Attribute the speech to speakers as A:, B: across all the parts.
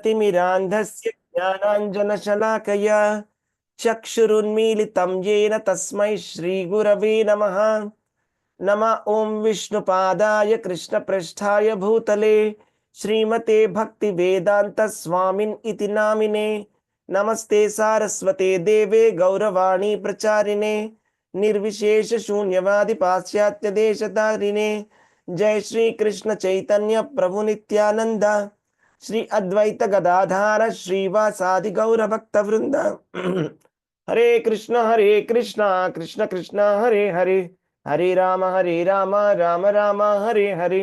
A: तिमिरान्धस्य ज्ञानाञ्जनशलाकया चक्षुरुन्मीलितं येन तस्मै श्रीगुरवे नमः। नमः ॐ विष्णुपादाय कृष्णपृष्ठाय भूतले श्रीमते भक्तिवेदान्तस्वामिन् इति नामिने। नमस्ते सारस्वते देवे गौरवाणी प्रचारिणे निर्विशेष शून्यवादि पाश्चात्य देशतारिणे। जय श्री कृष्ण चैतन्य प्रभु नित्यानंद श्री अद्वैत गदाधार श्रीवासादि गौर भक्त वृंद। हरे कृष्ण कृष्ण कृष्ण हरे हरे, हरे राम राम राम हरे हरे।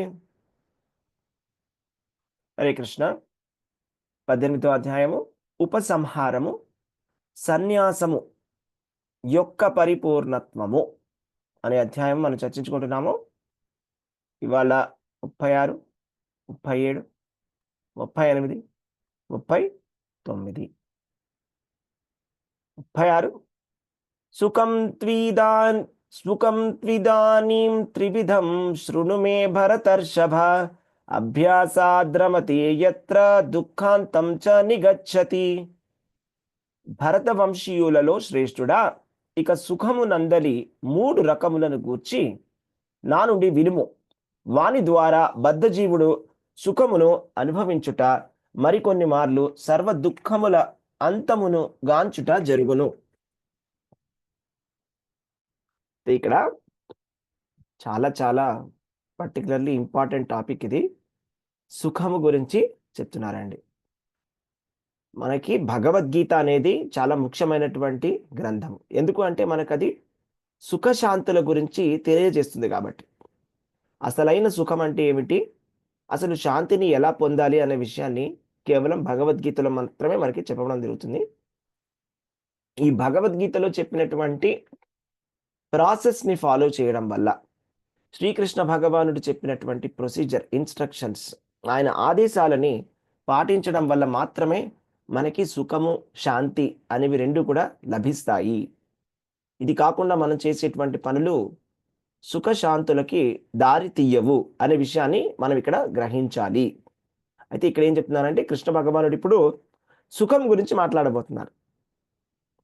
A: हरे कृष्ण। 18వ అధ్యాయము ఉపసంహారము సన్యాసము యొక్క పరిపూర్ణత్వము అనే అధ్యాయం మనం చర్చించుకుంటున్నాము. ఇవాళ 36, 37, 38, 39. 36 సుఖం త్విదానీం త్రివిధం శృణు మే భరతర్షభ అభ్యాసాద్రమతే యత్ర దుఃఖాంతం చ నిగచ్చతి. భరత వంశీయులలో శ్రేష్ఠుడా, ఇక సుఖము నందలి 3 రకములను గూర్చి నా నుండి వినుము. వాని ద్వారా బద్ధజీవుడు సుఖమును అనుభవించుట మరికొన్ని మార్లు సర్వ దుఃఖముల అంతమును గాంచుట జరుగును. ఇక్కడ చాలా చాలా పర్టికులర్లీ ఇంపార్టెంట్ టాపిక్ ఇది. సుఖము గురించి చెప్తున్నారండి. మనకి భగవద్గీత అనేది చాలా ముఖ్యమైనటువంటి గ్రంథం. ఎందుకు అంటే మనకది సుఖశాంతుల గురించి తెలియజేస్తుంది కాబట్టి. అసలైన సుఖం అంటే ఏమిటి, అసలు శాంతిని ఎలా పొందాలి అనే విషయాన్ని కేవలం భగవద్గీతలో మాత్రమే మనకి చెప్పడం జరుగుతుంది. ఈ భగవద్గీతలో చెప్పినటువంటి ప్రాసెస్ని ఫాలో చేయడం వల్ల, శ్రీకృష్ణ భగవానుడు చెప్పినటువంటి ప్రొసీజర్, ఇన్స్ట్రక్షన్స్, ఆయన ఆదేశాలని పాటించడం వల్ల మాత్రమే మనకి సుఖము శాంతి అనేవి 2 కూడా లభిస్తాయి. ఇది కాకుండా మనం చేసేటువంటి పనులు సుఖశాంతులకి దారి తీయవు అనే విషయాన్ని మనం ఇక్కడ గ్రహించాలి. అయితే ఇక్కడ ఏం చెప్తున్నారంటే, కృష్ణ భగవానుడు ఇప్పుడు సుఖం గురించి మాట్లాడబోతున్నారు.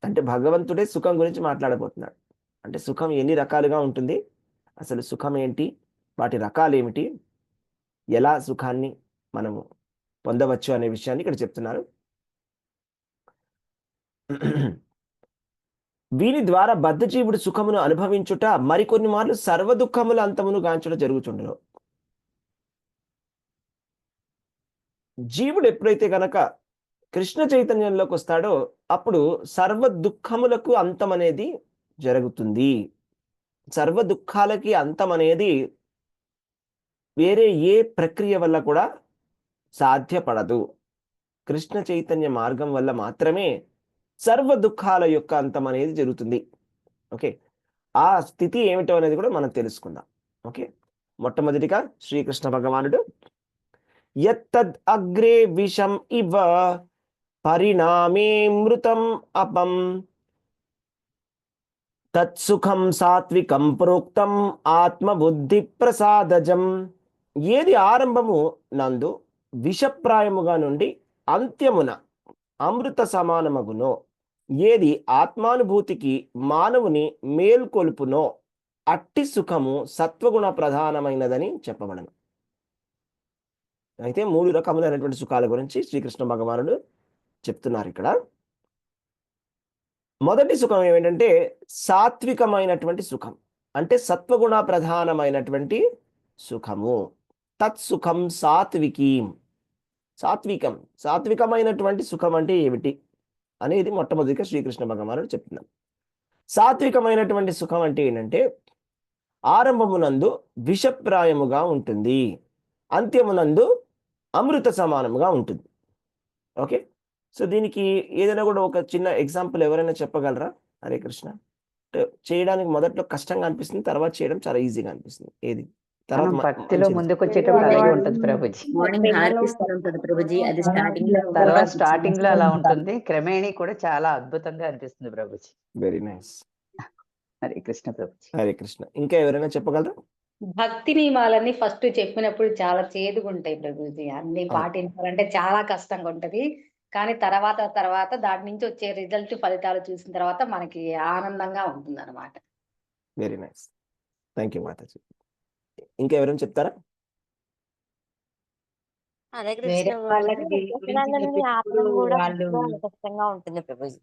A: అంటే భగవంతుడే సుఖం గురించి మాట్లాడబోతున్నాడు. అంటే సుఖం ఎన్ని రకాలుగా ఉంటుంది, అసలు సుఖం ఏంటి, వాటి రకాలు ఏమిటి, ఎలా సుఖాన్ని మనము పొందవచ్చు అనే విషయాన్ని ఇక్కడ చెప్తున్నారు. వీని ద్వారా బద్ధజీవుడు సుఖమును అనుభవించుట మరికొన్ని మార్లు సర్వ దుఃఖముల అంతమును గాంచుట జరుగుతుండను. జీవుడు ఎప్పుడైతే గనక కృష్ణ చైతన్యంలోకి వస్తాడో అప్పుడు సర్వ దుఃఖములకు అంతం అనేది జరుగుతుంది. సర్వ దుఃఖాలకి అంతం అనేది వేరే ఏ ప్రక్రియ వల్ల కూడా సాధ్యపడదు. కృష్ణ చైతన్య మార్గం వల్ల మాత్రమే సర్వ దుఃఖాల యొక్క అంతం అనేది జరుగుతుంది. ఓకే, ఆ స్థితి ఏమిటో అనేది కూడా మనం తెలుసుకుందాం. ఓకే, మొట్టమొదటిగా శ్రీకృష్ణ భగవానుడు యత్తద్ అగ్రే విషం ఇవ పరిణామే మృతం అపం తత్సుఖం సాత్వికం ప్రోక్తం ఆత్మబుద్ధి ప్రసాదజం. ఏది ఆరంభము నందు విషప్రాయముగా నుండి అంత్యమున అమృత సమానమగునో, ఏది ఆత్మానుభూతికి మానవుని మేల్కొల్పునో అట్టి సుఖము సత్వగుణ ప్రధానమైనదని చెప్పబడను. అయితే 3 రకములైనటువంటి సుఖాల గురించి శ్రీకృష్ణ భగవానుడు చెప్తున్నారు ఇక్కడ. మొదటి సుఖం ఏమిటంటే సాత్వికమైనటువంటి సుఖం, అంటే సత్వగుణ ప్రధానమైనటువంటి సుఖము. తత్సుఖం సాత్వికీం. సాత్వికమైనటువంటి సుఖం అంటే ఏమిటి అనేది మొట్టమొదటిగా శ్రీకృష్ణ భగవానుడు చెప్తున్నారు. సాత్వికమైనటువంటి సుఖం అంటే ఏంటంటే ఆరంభమునందు విషప్రాయముగా ఉంటుంది, అంత్యమునందు అమృత సమానముగా ఉంటుంది. ఓకే, సో దీనికి ఏదైనా కూడా ఒక చిన్న ఎగ్జాంపుల్ ఎవరైనా చెప్పగలరా? హరే కృష్ణ. చేయడానికి మొదట్లో కష్టంగా అనిపిస్తుంది, తర్వాత చేయడం చాలా ఈజీగా అనిపిస్తుంది. ఏది
B: తర్వాత భక్తిలో ముందుకు వచ్చేటప్పుడు అలాగే ఉంటుంది ప్రభుజీ. తర్వాత స్టార్టింగ్ లో అలా ఉంటుంది, క్రమేణీ కూడా చాలా అద్భుతంగా అనిపిస్తుంది ప్రభుజీ.
A: Very nice.
B: హరే కృష్ణ ప్రభుజీ.
A: హరే కృష్ణ. ఇంకా ఎవరైనా చెప్పగలరా?
C: భక్తి నియమాలన్నీ ఫస్ట్ చెప్పినప్పుడు చాలా చేదుగుంటాయి ప్రభుజీ. అన్ని
A: అవును.
C: పాటించాలంటే చాలా కష్టంగా ఉంటది. కానీ తర్వాత దాని నుంచి వచ్చే రిజల్ట్ ఫలితాలు చూసిన తర్వాత మనకి ఆనందంగా ఉంటుందన్నమాట.
A: Very nice. Thank you Mataji. ఇంకా ఎవరైనా చెప్తారా?
D: అదే
C: వేరే
D: కృష్ణ
C: వాళ్ళకి దీని గురించి
D: వ్యసనాలని
C: చెప్పినప్పుడు
D: ఆపడం కూడా
C: వాళ్ళు
D: చాలా కష్టంగా ఉంటుంది ప్రభుజీ.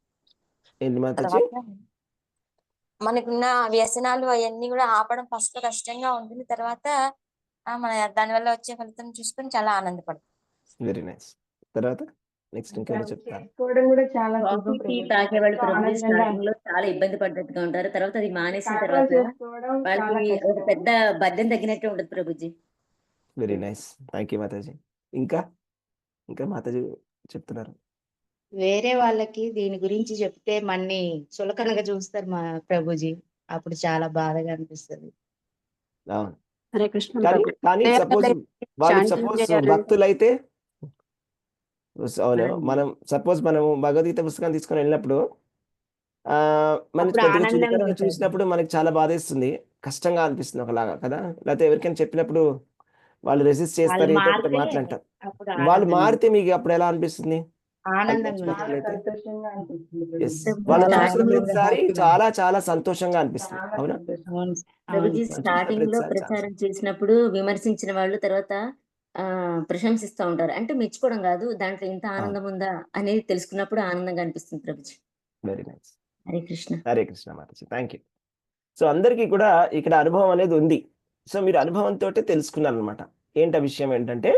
A: ఏంటి మాతాజీ?
D: తర్వాత మనకున్న వ్యసనాలు అవన్నీ కూడా ఆపడం ఫస్ట్ కష్టంగా ఉంటుంది. తర్వాత మన దానివల్ల వచ్చే ఫలితం చూసుకొని చాలా ఆనందపడతాం.
A: Very nice. తర్వాత నెక్స్ట్ ఇంకెవరు చెప్తారు?
E: చేసుకోవడం కూడా చాలా సుఖం
F: కాఫీ టీ
E: ప్రభుజీ.
F: తాగేవాళ్ళు
E: ఎంతో
F: ప్రభుజీ
E: ఆనందంగా
F: స్టార్టింగ్ లో చాలా ఇబ్బంది పడ్డట్టుగా ఉంటారు. తర్వాత అది మానేసిన
E: కంట్రోల్
F: తర్వాత
E: చేసుకోవడం చాలా
F: వాళ్ళకి ఒక
E: కష్టం.
F: పెద్ద బర్డెన్ తగ్గినట్టే ఉండదు Prabhuji.
A: Very nice. Thank you Mataji. ఇంకా ఇంకా మాతాజీ చెప్తున్నారు.
G: వేరే వాళ్ళకి దీని గురించి చెప్తే మన్ని చులకనగా చూస్తారు మా ప్రభుజీ. అప్పుడు చాలా బాధగా అనిపిస్తుంది.
A: అవును.
H: హరే కృష్ణ
A: కానీ
H: ప్రభు.
A: కానీ సపోజ్ వాళ్ళు
H: శాంతం
A: సపోజ్
H: చేయాలంటే
A: భక్తులైతే అవును,
G: అవును.
A: మనం సపోజ్ మనం భగవద్గీత పుస్తకం తీసుకొని వెళ్ళినప్పుడు మనం
G: అప్పుడు
A: కొద్దిగా
G: ఆనందంగా
A: చులకనగా
G: ఉంటుంది.
A: చూసినప్పుడు మనకి చాలా బాధేస్తుంది, కష్టంగా అనిపిస్తుంది ఒకలాగా కదా. లేకపోతే ఎవరికైనా చెప్పినప్పుడు వాళ్ళు రెసిస్ట్
G: వాళ్ళు
A: చేస్తారు, ఏదో ఒకటి
G: మారితే
A: మాట్లాడతారు.
G: అప్పుడు
A: వాళ్ళు
G: ఆనందంగా
A: మారితే మీకు అప్పుడు ఎలా అనిపిస్తుంది?
G: ఆనందంగా
E: చాలా
G: ఉంటుంది.
A: చూసినట్లయితే
E: సంతోషంగా అనిపిస్తుంది
A: ఎస్,
E: ప్రభుజీ.
A: వాళ్ళని
G: చాలా
A: చూసిన
G: ఆనందంగా
A: ప్రతిసారి
G: హ్యాపీగా
A: చాలా చాలా సంతోషంగా అనిపిస్తుంది.
E: చాలా
A: అవునా?
E: సంతోషం.
G: అవును అవును
F: ప్రభుజీ
A: చూసిన
F: స్టార్టింగ్ లో
A: ప్రతిసారి చాలా
F: ప్రచారం చేసినప్పుడు విమర్శించిన వాళ్ళు తర్వాత ప్రశంసిస్తూ ఉంటారు. అంటే మెచ్చుకోవడం కాదు, దాంట్లో ఇంత ఆనందం ఉందా అనేది తెలుసుకున్నప్పుడు ఆనందంగా అనిపిస్తుంది Prabhuji.
A: Very nice.
F: Hare Krishna.
A: Hare Krishna Mataji. Thank you. So అందరికీ కూడా ఇక్కడ అనుభవం అనేది ఉంది. సో మీరు అనుభవంతో తెలుసుకున్నారు అనమాట. ఏంటి ఆ విషయం ఏంటంటే,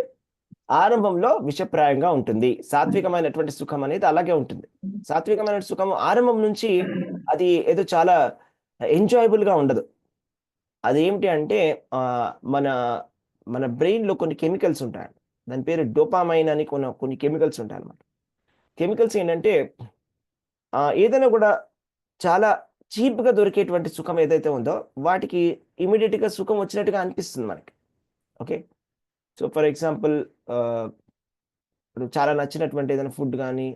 A: ఆరంభంలో విషప్రాయంగా ఉంటుంది. సాత్వికమైనటువంటి సుఖం అనేది అలాగే ఉంటుంది. సాత్వికమైన సుఖం ఆరంభం నుంచి అది ఏదో చాలా ఎంజాయబుల్ గా ఉండదు. అదేమిటి అంటే మన మన బ్రెయిన్ లో కొన్ని కెమికల్స్ ఉంటాయి. దాని పేరు డోపామైన్ అని కొన్ని కెమికల్స్ ఉంటాయి అన్నమాట. కెమికల్స్ ఏంటంటే ఏదైనా కూడా చాలా చీప్ గా దొరికేటువంటి సుఖం ఏదైతే ఉందో వాటికి ఇమీడియట్ గా సుఖం వచ్చినట్టుగా అనిపిస్తుంది మనకి. ఓకే, సో ఫర్ ఎగ్జాంపుల్ ఇప్పుడు చాలా నచ్చినటువంటి ఏదైనా ఫుడ్ కానీ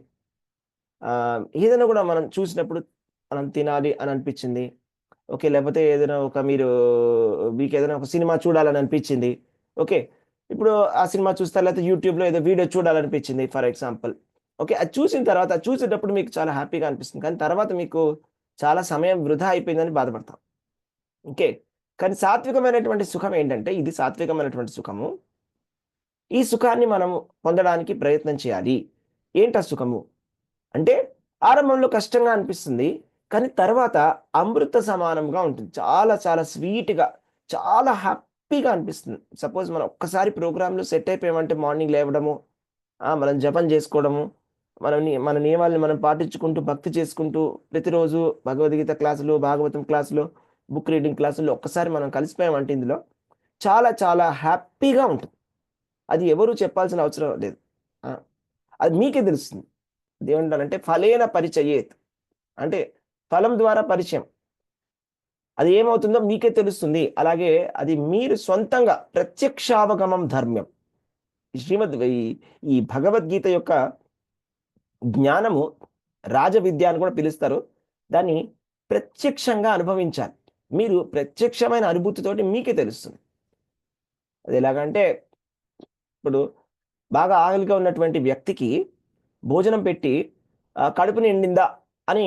A: ఏదైనా కూడా మనం చూసినప్పుడు మనం తినాలి అని అనిపించింది. ఓకే, లేకపోతే ఏదైనా మీకు ఏదైనా ఒక సినిమా చూడాలని అనిపించింది. ఓకే, ఇప్పుడు ఆ సినిమా చూస్తారు, లేకపోతే యూట్యూబ్లో ఏదో వీడియో చూడాలనిపించింది ఫర్ ఎగ్జాంపుల్. ఓకే, అది చూసిన తర్వాత చూసేటప్పుడు మీకు చాలా హ్యాపీగా అనిపిస్తుంది, కానీ తర్వాత మీకు చాలా సమయం వృధా అయిపోయిందని బాధపడతాం. ఓకే, కానీ సాత్వికమైనటువంటి సుఖం ఏంటంటే, ఇది సాత్వికమైనటువంటి సుఖము. ఈ సుఖాన్ని మనం పొందడానికి ప్రయత్నం చేయాలి. ఏంటి ఆ సుఖము అంటే, ఆరంభంలో కష్టంగా అనిపిస్తుంది, కానీ తర్వాత అమృత సమానంగా ఉంటుంది. చాలా చాలా స్వీట్గా, చాలా హ్యాపీగా అనిపిస్తుంది. సపోజ్ మనం ఒక్కసారి ప్రోగ్రాంలో సెట్ అయిపోయామంటే, మార్నింగ్ లేవడము, మనం జపం చేసుకోవడము, మన నియమాలను మనం పాటించుకుంటూ భక్తి చేసుకుంటూ ప్రతిరోజు భగవద్గీత క్లాసులు, భాగవతం క్లాసులు, బుక్ రీడింగ్ క్లాసులు ఒక్కసారి మనం కలిసిపోయామంటే ఇందులో చాలా చాలా హ్యాపీగా ఉంటుంది. అది ఎవరు చెప్పాల్సిన అవసరం లేదు, అది మీకే తెలుస్తుంది. ఏమంటారంటే ఫలేన పరిచయేత్, అంటే ఫలం ద్వారా పరిచయం. అది ఏమవుతుందో మీకే తెలుస్తుంది. అలాగే అది మీరు సొంతంగా ప్రత్యక్షావగమం ధర్మ్యం. ఈ భగవద్గీత యొక్క జ్ఞానము రాజవిద్య అని కూడా పిలుస్తారు. దాన్ని ప్రత్యక్షంగా అనుభవించాలి. మీరు ప్రత్యక్షమైన అనుభూతితోటి మీకే తెలుస్తుంది. అది ఎలాగంటే, ఇప్పుడు బాగా ఆకలిగా ఉన్నటువంటి వ్యక్తికి భోజనం పెట్టి కడుపు నిండిందా అని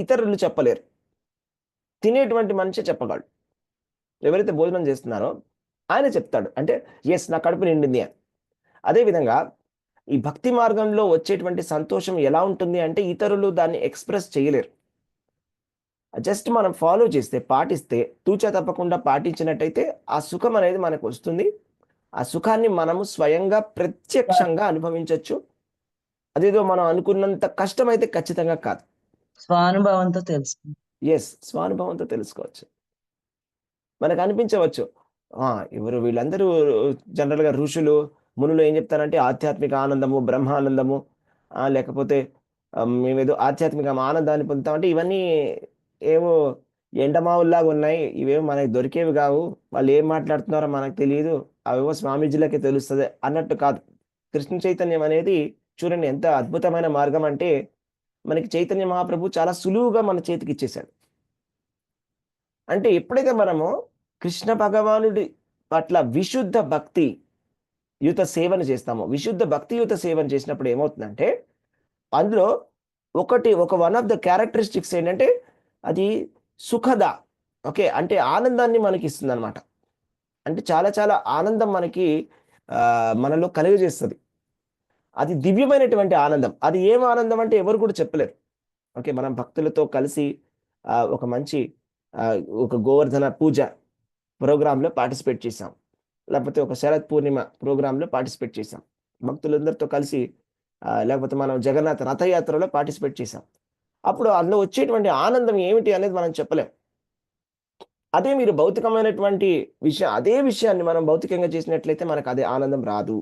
A: ఇతరులు చెప్పలేరు, తినేటువంటి మనిషి చెప్పగలడు. ఎవరైతే భోజనం చేస్తున్నారో ఆయన చెప్తాడు, అంటే ఎస్ నా కడుపు నిండింది అని. అదేవిధంగా ఈ భక్తి మార్గంలో వచ్చేటువంటి సంతోషం ఎలా ఉంటుంది అంటే, ఇతరులు దాన్ని ఎక్స్ప్రెస్ చేయలేరు. జస్ట్ మనం ఫాలో చేస్తే, పాటిస్తే, తూచా తప్పకుండా పాటించినట్టయితే ఆ సుఖం అనేది మనకు వస్తుంది. ఆ సుఖాన్ని మనము స్వయంగా ప్రత్యక్షంగా అనుభవించవచ్చు. అదేదో మనం అనుకున్నంత కష్టమైతే ఖచ్చితంగా కాదు.
G: స్వానుభవంతో తెలుసు.
A: ఎస్, స్వానుభవంతో తెలుసుకోవచ్చు. మనకు అనిపించవచ్చు ఎవరు వీళ్ళందరూ జనరల్గా ఋషులు, మునులు ఏం చెప్తారంటే ఆధ్యాత్మిక ఆనందము, బ్రహ్మానందము, లేకపోతే మేమేదో ఆధ్యాత్మిక ఆనందాన్ని పొందుతామంటే ఇవన్నీ ఏవో ఎండమావుల్లాగా ఉన్నాయి, ఇవేమో మనకి దొరికేవి కావు, వాళ్ళు ఏం మాట్లాడుతున్నారో మనకు తెలియదు, అవేవో స్వామీజీలకే తెలుస్తుంది అన్నట్టు కాదు. కృష్ణ చైతన్యం అనేది చూడండి ఎంత అద్భుతమైన మార్గం అంటే, మనకి చైతన్య మహాప్రభు చాలా సులువుగా మన చేతికి ఇచ్చేశాడు. అంటే ఎప్పుడైతే మనము కృష్ణ భగవానుడి పట్ల విశుద్ధ భక్తి యుత సేవను చేస్తాము. విశుద్ధ భక్తియుత సేవను చేసినప్పుడు ఏమవుతుందంటే అందులో వన్ ఆఫ్ ద క్యారెక్టరిస్టిక్స్ ఏంటంటే అది సుఖద. ఓకే, అంటే ఆనందాన్ని మనకి ఇస్తుంది అనమాట. అంటే చాలా చాలా ఆనందం మనకి మనలో కలుగజేస్తుంది. అది దివ్యమైనటువంటి ఆనందం. అది ఏం ఆనందం అంటే ఎవరు కూడా చెప్పలేరు. ఓకే, మనం భక్తులతో కలిసి ఒక మంచి ఒక గోవర్ధన పూజ ప్రోగ్రాంలో పార్టిసిపేట్ చేసాం, లేకపోతే ఒక శరత్ పూర్ణిమ ప్రోగ్రాంలో పార్టిసిపేట్ చేసాం, భక్తులందరితో కలిసి లేకపోతే మనం జగన్నాథ రథయాత్రలో పార్టిసిపేట్ చేసాం. అప్పుడు అందులో వచ్చేటువంటి ఆనందం ఏమిటి అనేది మనం చెప్పలేం. అదే మీరు భౌతికమైనటువంటి అదే విషయాన్ని మనం భౌతికంగా చేసినట్లయితే మనకు అదే ఆనందం రాదు.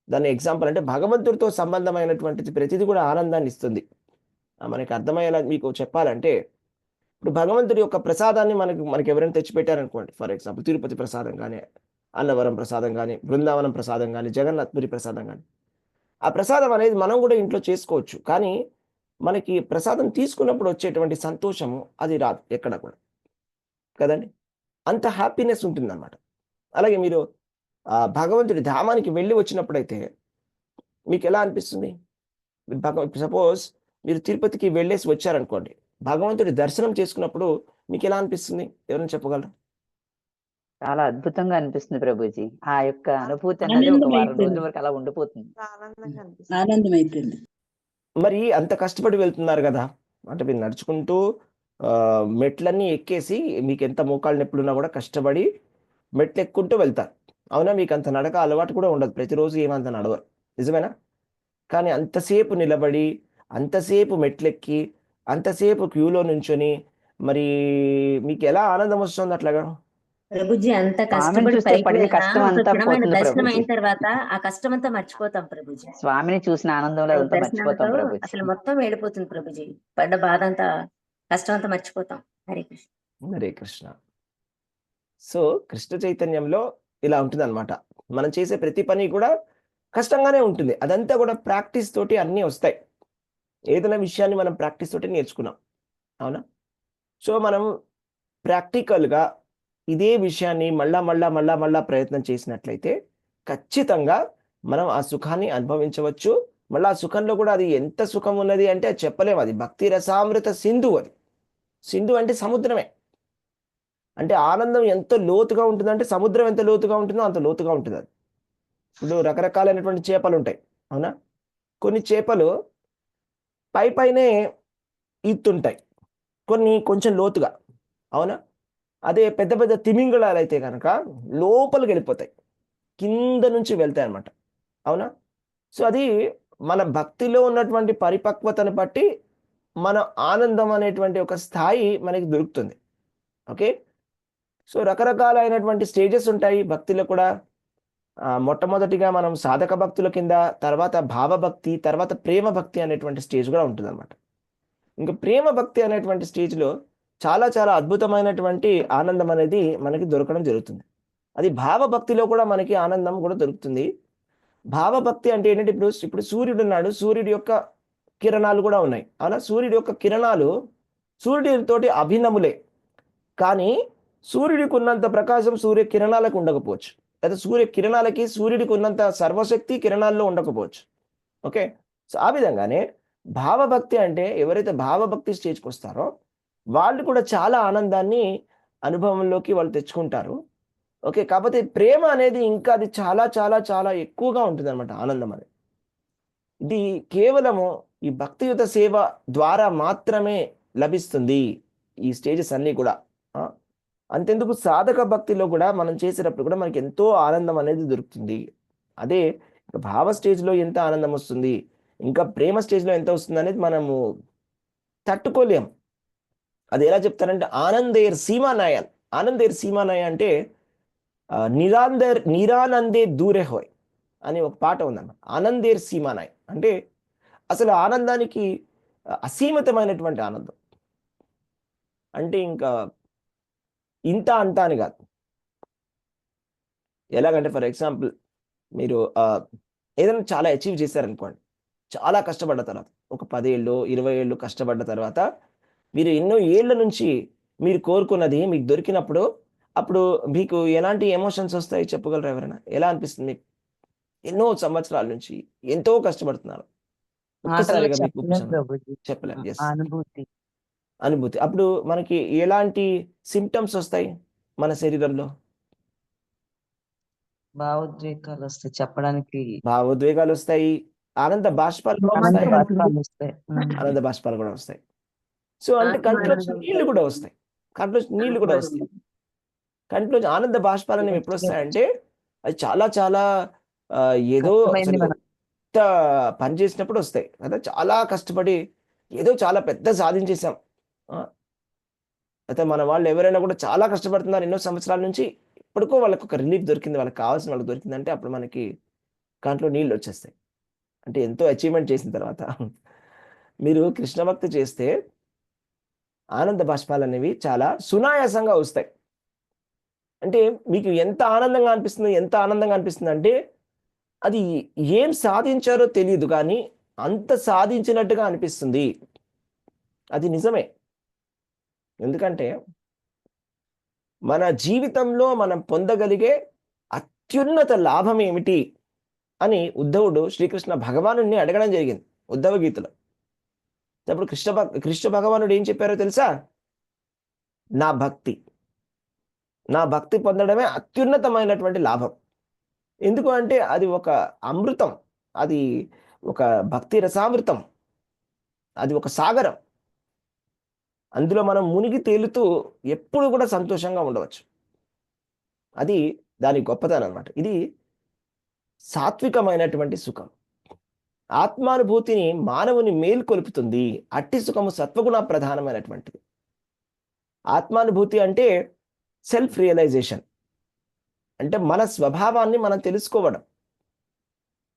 A: దాని ఎగ్జాంపుల్ అంటే భగవంతుడితో సంబంధమైనటువంటిది ప్రతిదీ కూడా ఆనందాన్ని ఇస్తుంది. మనకి అర్థమయ్యేలా మీకు చెప్పాలంటే ఇప్పుడు భగవంతుడి యొక్క ప్రసాదాన్ని మనకి ఎవరైనా తెచ్చిపెట్టారనుకోండి, ఫర్ ఎగ్జాంపుల్ తిరుపతి ప్రసాదం కానీ, అన్నవరం ప్రసాదం కానీ, బృందావనం ప్రసాదం కానీ, జగన్నాథపురి ప్రసాదం కానీ, ఆ ప్రసాదం అనేది మనం కూడా ఇంట్లో చేసుకోవచ్చు. కానీ మనకి ప్రసాదం తీసుకున్నప్పుడు వచ్చేటువంటి సంతోషము అది రాదు ఎక్కడ కూడా కదండి. అంత హ్యాపీనెస్ ఉంటుందన్నమాట. అలాగే మీరు భగవంతుడి ధామానికి వెళ్ళి వచ్చినప్పుడైతే మీకు ఎలా అనిపిస్తుంది? సపోజ్ మీరు తిరుపతికి వెళ్ళేసి వచ్చారనుకోండి, భగవంతుడి దర్శనం చేసుకున్నప్పుడు మీకు ఎలా అనిపిస్తుంది? ఎవరైనా చెప్పగలరు?
B: చాలా అద్భుతంగా అనిపిస్తుంది ప్రభుజీ. ఆ యొక్క అనుభూతి అనేది ఒక వారం రోజుల వరకు అలా ఉండిపోతుంది.
E: ఆనందమైపోయింది.
A: మరి అంత కష్టపడి వెళ్తున్నారు కదా, అంటే మీరు నడుచుకుంటూ మెట్లన్నీ ఎక్కేసి మీకు ఎంత మోకాళ్ళ నొప్పులున్నా కూడా కష్టపడి మెట్లు ఎక్కుంటూ వెళ్తారు. అవునా? మీకు అంత నడక అలవాటు కూడా ఉండదు, ప్రతిరోజు ఏమంత నడవరు, నిజమేనా? కానీ అంతసేపు నిలబడి, అంతసేపు మెట్లెక్కి, అంతసేపు క్యూలో నుంచొని మరి మీకు ఎలా ఆనందం వస్తుంది అట్లాగా?
F: ప్రభుజీ అంత
B: స్వామిని
F: కష్టపడి
B: చూస్తే
F: పైకి
B: పడిన
F: వెళ్ళినా
B: కష్టం
F: ఒక
B: అంతా
F: క్షణమైన
B: పోతుంది
F: దర్శనం
B: ప్రభుజీ.
F: అయిన తర్వాత ఆ కష్టం అంతా మర్చిపోతాం ప్రభుజీ.
B: స్వామిని చూసిన ఆనందంలో అదంతా మర్చిపోతాం
F: దర్శనంతో
B: ప్రభుజీ.
F: అసలు మొత్తం వెళ్ళిపోతుంది ప్రభుజీ. పడ్డ బాధ అంతా, కష్టం అంతా మర్చిపోతాం. హరే కృష్ణ.
A: హరే కృష్ణ. సో కృష్ణ చైతన్యంలో ఇలా ఉంటుంది అనమాట. మనం చేసే ప్రతి పని కూడా కష్టంగానే ఉంటుంది. అదంతా కూడా ప్రాక్టీస్ తోటి అన్నీ వస్తాయి. ఏదైనా విషయాన్ని మనం ప్రాక్టీస్ తోటి నేర్చుకున్నాం, అవునా? సో మనం ప్రాక్టికల్గా ఇదే విషయాన్ని మళ్ళా ప్రయత్నం చేసినట్లయితే ఖచ్చితంగా మనం ఆ సుఖాన్ని అనుభవించవచ్చు. మళ్ళీ ఆ సుఖంలో కూడా అది ఎంత సుఖం ఉన్నది అంటే అది చెప్పలేము. అది భక్తి రసామృత సింధు. అది సింధు అంటే సముద్రమే. అంటే ఆనందం ఎంత లోతుగా ఉంటుందంటే సముద్రం ఎంత లోతుగా ఉంటుందో అంత లోతుగా ఉంటుంది అది. ఇప్పుడు రకరకాలైనటువంటి చేపలు ఉంటాయి, అవునా? కొన్ని చేపలు పైనే ఈత్తుంటాయి, కొన్ని కొంచెం లోతుగా, అవునా? అదే పెద్ద పెద్ద తిమింగళాలు అయితే కనుక లోపలికి వెళ్ళిపోతాయి, కింద నుంచి వెళ్తాయి అన్నమాట, అవునా? సో అది మన భక్తిలో ఉన్నటువంటి పరిపక్వతను బట్టి మన ఆనందం అనేటువంటి ఒక స్థాయి మనకి దొరుకుతుంది. ఓకే, సో రకరకాలైనటువంటి స్టేజెస్ ఉంటాయి భక్తిలో కూడా. మొట్టమొదటిగా మనం సాధక భక్తుల కింద, తర్వాత భావభక్తి, తర్వాత ప్రేమ భక్తి అనేటువంటి స్టేజ్ కూడా ఉంటుంది అనమాట. ఇంకా ప్రేమ భక్తి అనేటువంటి స్టేజ్లో చాలా చాలా అద్భుతమైనటువంటి ఆనందం అనేది మనకి దొరకడం జరుగుతుంది. అది భావభక్తిలో కూడా మనకి ఆనందం కూడా దొరుకుతుంది. భావభక్తి అంటే ఏంటంటే ఇప్పుడు సూర్యుడు ఉన్నాడు, సూర్యుడి యొక్క కిరణాలు కూడా ఉన్నాయి, అవునా? సూర్యుడి యొక్క కిరణాలు సూర్యుడితోటి అభిన్నములే, కానీ సూర్యుడికి ఉన్నంత ప్రకాశం సూర్య కిరణాలకు ఉండకపోవచ్చు, లేదా సూర్య కిరణాలకి సూర్యుడికి ఉన్నంత సర్వశక్తి కిరణాల్లో ఉండకపోవచ్చు. ఓకే, సో ఆ విధంగానే భావభక్తి అంటే ఎవరైతే భావభక్తి స్టేజ్కి వస్తారో వాళ్ళు కూడా చాలా ఆనందాన్ని అనుభవంలోకి వాళ్ళు తెచ్చుకుంటారు. ఓకే, కాకపోతే ప్రేమ అనేది ఇంకా అది చాలా చాలా చాలా ఎక్కువగా ఉంటుంది అనమాట, ఆనందం అనేది. ఇది కేవలము ఈ భక్తియుత సేవ ద్వారా మాత్రమే లభిస్తుంది ఈ స్టేజెస్ అన్నీ కూడా. అంతెందుకు సాధక భక్తిలో కూడా మనం చేసేటప్పుడు కూడా మనకి ఎంతో ఆనందం అనేది దొరుకుతుంది. అదే భావ స్టేజ్లో ఎంత ఆనందం వస్తుంది, ఇంకా ప్రేమ స్టేజ్లో ఎంత వస్తుంది అనేది మనము తట్టుకోలేం. అది ఎలా చెప్తారంటే ఆనందేర్ సీమానాయన్. ఆనందేర్ సీమానాయ అంటే నిరానందే దూరే హోయ్ అని ఒక పాట ఉందన్నమాట. ఆనందేర్ సీమానాయ్ అంటే అసలు ఆనందానికి అసీమితమైనటువంటి ఆనందం. అంటే ఇంకా ఇంత అంత అని కాదు. ఎలాగంటే ఫర్ ఎగ్జాంపుల్ మీరు ఏదైనా చాలా అచీవ్ చేశారనుకోండి, చాలా కష్టపడ్డ తర్వాత, ఒక 10 ఏళ్ళు 20 ఏళ్ళు కష్టపడ్డ తర్వాత మీరు ఎన్నో ఏళ్ల నుంచి మీరు కోరుకున్నది మీకు దొరికినప్పుడు అప్పుడు మీకు ఎలాంటి ఎమోషన్స్ వస్తాయి చెప్పగలరా ఎవరైనా? ఎలా అనిపిస్తుంది మీకు? ఎన్నో సంవత్సరాల నుంచి ఎంతో కష్టపడుతున్నారు.
H: మాటల్లో
A: ఒక్కసారిగా మీకు
H: చెప్పలేం
A: ఉపశమనం
H: ప్రభుజీ.
A: చెప్పలేం.
H: ఆ
A: ఎస్,
H: అనుభూతి.
A: అనుభూతి. అప్పుడు మనకి ఎలాంటి సిమ్టమ్స్ వస్తాయి మన శరీరంలో?
H: భావోద్వేగాలు వస్తాయి చెప్పడానికి.
A: భావోద్వేగాలు వస్తాయి, ఆనంద బాష్పాలు కూడా
H: ఆనంద
A: వస్తాయి.
H: బాష్పాలు వస్తాయి.
A: ఆనంద బాష్పాలు కూడా వస్తాయి. సో అంటే కంట్లోంచి
F: ఆత్మానందం
A: నీళ్లు కూడా వస్తాయి. కంట్లోంచి నీళ్లు కూడా వస్తాయి. కంట్లోంచి ఆనంద బాష్పాలు అనేవి ఎప్పుడు వస్తాయంటే అది చాలా చాలా ఏదో
H: కష్టమైంది
A: అసలు
H: మనం.
A: పెద్ద పని చేసినప్పుడు వస్తాయి కదా. చాలా కష్టపడి ఏదో చాలా పెద్ద సాధించేసాం. ఆ, అయితే మన వాళ్ళు ఎవరైనా కూడా చాలా కష్టపడుతున్నారు ఎన్నో సంవత్సరాల నుంచి, ఇప్పటికో వాళ్ళకి ఒక రిలీఫ్ దొరికింది, వాళ్ళకి కావాల్సిన వాళ్ళకి దొరికిందంటే అప్పుడు మనకి కంట్లో నీళ్ళు వచ్చేస్తాయి. అంటే ఎంతో అచీవ్మెంట్ చేసిన తర్వాత. మీరు కృష్ణ భక్తి చేస్తే ఆనంద బాష్పాలు అనేవి చాలా సునాయాసంగా వస్తాయి. అంటే మీకు ఎంత ఆనందంగా అనిపిస్తుంది అంటే అది ఏం సాధించారో తెలియదు కానీ అంత సాధించినట్టుగా అనిపిస్తుంది. అది నిజమే. ఎందుకంటే మన జీవితంలో మనం పొందగలిగే అత్యున్నత లాభం ఏమిటి అని ఉద్ధవుడు శ్రీకృష్ణ భగవానుడిని అడగడం జరిగింది ఉద్ధవ గీతలో. అప్పుడు కృష్ణ భగవానుడు ఏం చెప్పారో తెలుసా? నా భక్తి పొందడమే అత్యున్నతమైనటువంటి లాభం. ఎందుకు అంటే అది ఒక అమృతం, అది ఒక భక్తి రసామృతం, అది ఒక సాగరం. అందులో మనం మునిగి తేలుతూ ఎప్పుడు కూడా సంతోషంగా ఉండవచ్చు. అది దాని గొప్పతనం అన్నమాట. ఇది సాత్వికమైనటువంటి సుఖం. ఆత్మానుభూతిని మానవుని మేల్కొలుపుతుంది. అట్టి సుఖము సత్వగుణ ప్రధానమైనటువంటిది. ఆత్మానుభూతి అంటే సెల్ఫ్ రియలైజేషన్, అంటే మన స్వభావాన్ని మనం తెలుసుకోవడం.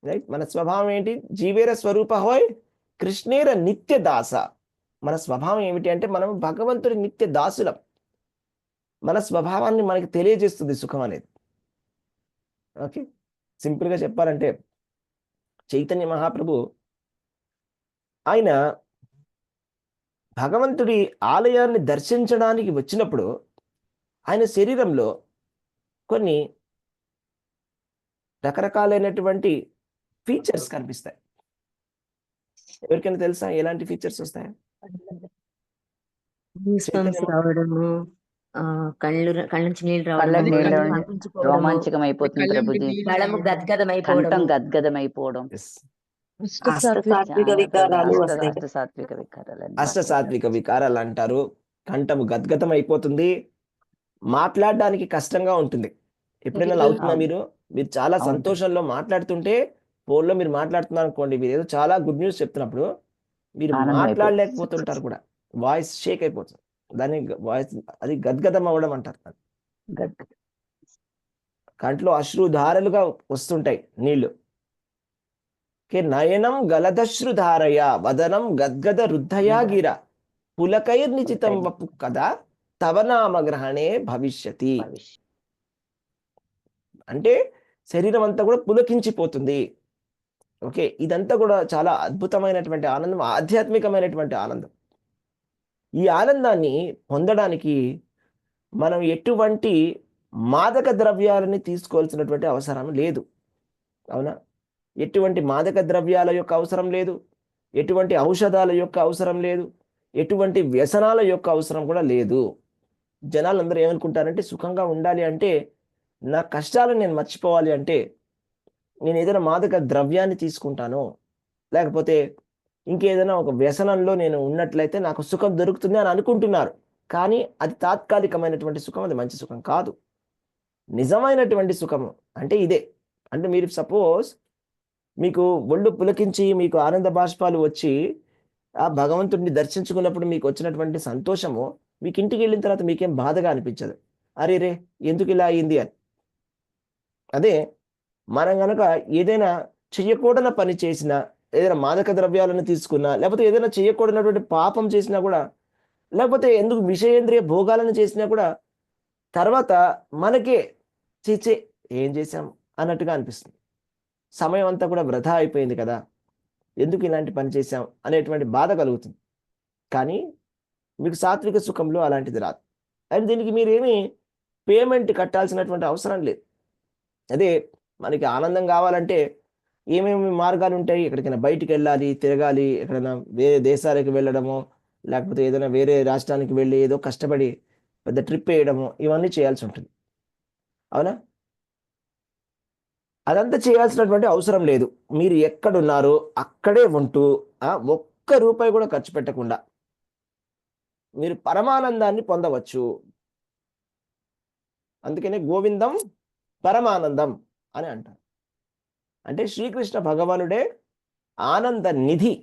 A: రైట్? మన స్వభావం ఏంటి? జీవేర స్వరూప హోయ్ కృష్ణేర నిత్య దాస. మన స్వభావం ఏమిటి అంటే మనం భగవంతుడి నిత్య దాసులం. మన స్వభావాన్ని మనకి తెలియజేస్తుంది సుఖం అనేది. ఓకే, సింపుల్గా చెప్పాలంటే చైతన్య మహాప్రభు ఆయన భగవంతుడి ఆలయాన్ని దర్శించడానికి వచ్చినప్పుడు ఆయన శరీరంలో కొన్ని రకరకాలైనటువంటి ఫీచర్స్ కనిపిస్తాయి. ఎవరికైనా తెలుసా ఎలాంటి ఫీచర్స్ వస్తాయి?
F: గూస్బంప్స్ రావడము, కళ్ళ నుంచి నీళ్ళు
B: కళ్ళకి
F: రావడము,
B: నీళ్ళు
F: కళ్ళు కంపించిపోవడము,
B: రోమాంచకం అయిపోతుంది ప్రభుజీ.
F: గళము
B: కంఠం
F: గద్గదమైపోవడము,
B: గద్గదమైపోవడం.
E: అష్టసాత్విక వికారాలు వస్తాయి.
B: అష్టసాత్విక వికారాలు.
A: అష్టసాత్విక వికారాలు అంటారు. కంఠము గద్గతం అయిపోతుంది, మాట్లాడడానికి కష్టంగా ఉంటుంది. ఎప్పుడైనా అలా అవుతుందా? మీరు చాలా
B: అవుతుంది.
A: సంతోషంలో మాట్లాడుతుంటే ఫోన్లో మీరు మాట్లాడుతున్నారు అనుకోండి, మీరు ఏదో చాలా గుడ్ న్యూస్ చెప్తున్నప్పుడు మీరు
B: ఆనందం
A: మాట్లాడలేకపోతుంటారు కూడా, వాయిస్ షేక్ అయిపోతుంది. దాన్ని వాయిస్ అది గద్గదం అవ్వడం అంటారు. కంట్లో అశ్రుధారలుగా వస్తుంటాయి నీళ్లు. నయనం గలదశ్రుధారయ వదనం గద్గద రుద్ధయా గిర పులకైర్నిచితం వపు కదా తవ నామగ్రహణే భవిష్యతి. అంటే శరీరం అంతా కూడా పులకించిపోతుంది. ఓకే, ఇదంతా కూడా చాలా అద్భుతమైనటువంటి ఆనందం, ఆధ్యాత్మికమైనటువంటి ఆనందం. ఈ ఆనందాన్ని పొందడానికి మనం ఎటువంటి మాదక ద్రవ్యాలని తీసుకోవాల్సినటువంటి అవసరం లేదు. అవునా? ఎటువంటి మాదక ద్రవ్యాల యొక్క అవసరం లేదు, ఎటువంటి ఔషధాల యొక్క అవసరం లేదు, ఎటువంటి వ్యసనాల యొక్క అవసరం కూడా లేదు. జనాలందరూ ఏమనుకుంటారంటే సుఖంగా ఉండాలి అంటే, నా కష్టాలను నేను మర్చిపోవాలి అంటే నేను ఏదైనా మాదక ద్రవ్యాన్ని తీసుకుంటాను, లేకపోతే ఇంకేదైనా ఒక వ్యసనంలో నేను ఉన్నట్లయితే నాకు సుఖం దొరుకుతుంది అని అనుకుంటున్నారు. కానీ అది తాత్కాలికమైనటువంటి సుఖం, అది మంచి సుఖం కాదు. నిజమైనటువంటి సుఖము అంటే ఇదే. అంటే మీరు సపోజ్ మీకు ఒళ్ళు పులకించి మీకు ఆనంద బాష్పాలు వచ్చి ఆ భగవంతుడిని దర్శించుకున్నప్పుడు మీకు వచ్చినటువంటి సంతోషము మీకు ఇంటికి వెళ్ళిన తర్వాత మీకేం బాధగా అనిపించదు. అరే రే ఎందుకు ఇలా అయింది అని. అదే మనం కనుక ఏదైనా చెయ్యకూడని పని చేసినా, ఏదైనా మాదక ద్రవ్యాలను తీసుకున్నా, లేకపోతే ఏదైనా చేయకూడనటువంటి పాపం చేసినా కూడా, లేకపోతే ఎందుకు విషయేంద్రియ భోగాలను చేసినా కూడా తర్వాత మనకే చీచే ఏం చేశాం అన్నట్టుగా అనిపిస్తుంది. సమయం అంతా కూడా వృధా అయిపోయింది కదా, ఎందుకు ఇలాంటి పని చేశాం అనేటువంటి బాధ కలుగుతుంది. కానీ మీకు సాత్విక సుఖంలో అలాంటిది రాదు. అండ్ దీనికి మీరేమి పేమెంట్ కట్టాల్సినటువంటి అవసరం లేదు. అదే మనకి ఆనందం కావాలంటే ఏమేమి మార్గాలు ఉంటాయి? ఎక్కడికైనా బయటికి వెళ్ళాలి, తిరగాలి, ఎక్కడైనా వేరే దేశాలకు వెళ్ళడము, లేకపోతే ఏదైనా వేరే రాష్ట్రానికి వెళ్ళి ఏదో కష్టపడి పెద్ద ట్రిప్ వేయడము, ఇవన్నీ చేయాల్సి ఉంటుంది. అవునా? అదంతా చేయాల్సినటువంటి అవసరం లేదు. మీరు ఎక్కడున్నారో అక్కడే ఉంటూ ఒక్క రూపాయి కూడా ఖర్చు పెట్టకుండా మీరు పరమానందాన్ని పొందవచ్చు. అందుకనే గోవిందం పరమానందం అని అంటారు. అంటే శ్రీకృష్ణ భగవానుడే ఆనంద నిధి.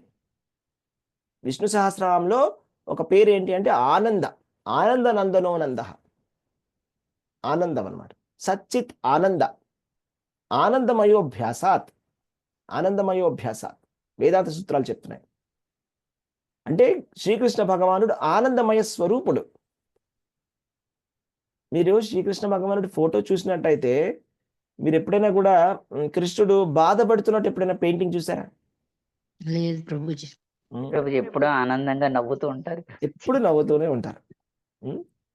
A: విష్ణు సహస్రనామంలో ఒక పేరు ఏంటి అంటే ఆనంద, ఆనంద నందనో నంద, ఆనందం అన్నమాట. సచ్చిత్ ఆనంద, ఆనందమయోభ్యాసాత్, ఆనందమయోభ్యాసాత్ వేదాంత సూత్రాలు చెప్తున్నాయి. అంటే శ్రీకృష్ణ భగవానుడు ఆనందమయ స్వరూపుడు. మీరు శ్రీకృష్ణ భగవానుడి ఫోటో చూసినట్టయితే మీరు ఎప్పుడైనా కూడా కృష్ణుడు బాధపడుతున్నట్టు ఎప్పుడైనా పెయింటింగ్ చూసారా?
E: లేదు ప్రభుజీ.
B: ప్రభుజీ ఎప్పుడూ ఆనందంగా నవ్వుతూ ఉంటారు.
A: ఎప్పుడు నవ్వుతూనే ఉంటారు.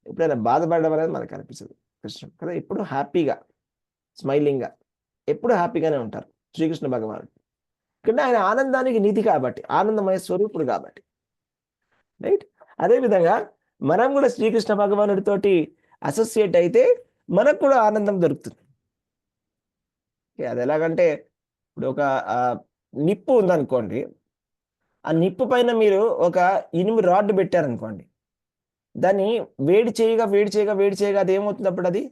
A: ఎప్పుడైనా బాధపడడం అనేది మనకు అనిపిస్తుంది. కృష్ణుడు కదా ఎప్పుడు హ్యాపీగా, స్మైలింగ్గా, ఎప్పుడు హ్యాపీగానే ఉంటారు శ్రీకృష్ణ భగవానుడు. కానీ ఆయన ఆనందానికి నిధి కాబట్టి, ఆనందమయ స్వరూపుడు కాబట్టి, రైట్. అదేవిధంగా మనం కూడా శ్రీకృష్ణ భగవానుడితోటి అసోసియేట్ అయితే మనకు కూడా ఆనందం దొరుకుతుంది. అది ఎలాగంటే ఇప్పుడు ఒక నిప్పు ఉందనుకోండి, ఆ నిప్పు పైన మీరు ఒక ఇనుము రాడ్ పెట్టారనుకోండి, దాన్ని వేడి చేయగా వేడి చేయగా వేడి చేయగా అది ఏమవుతుంది? అప్పుడు అది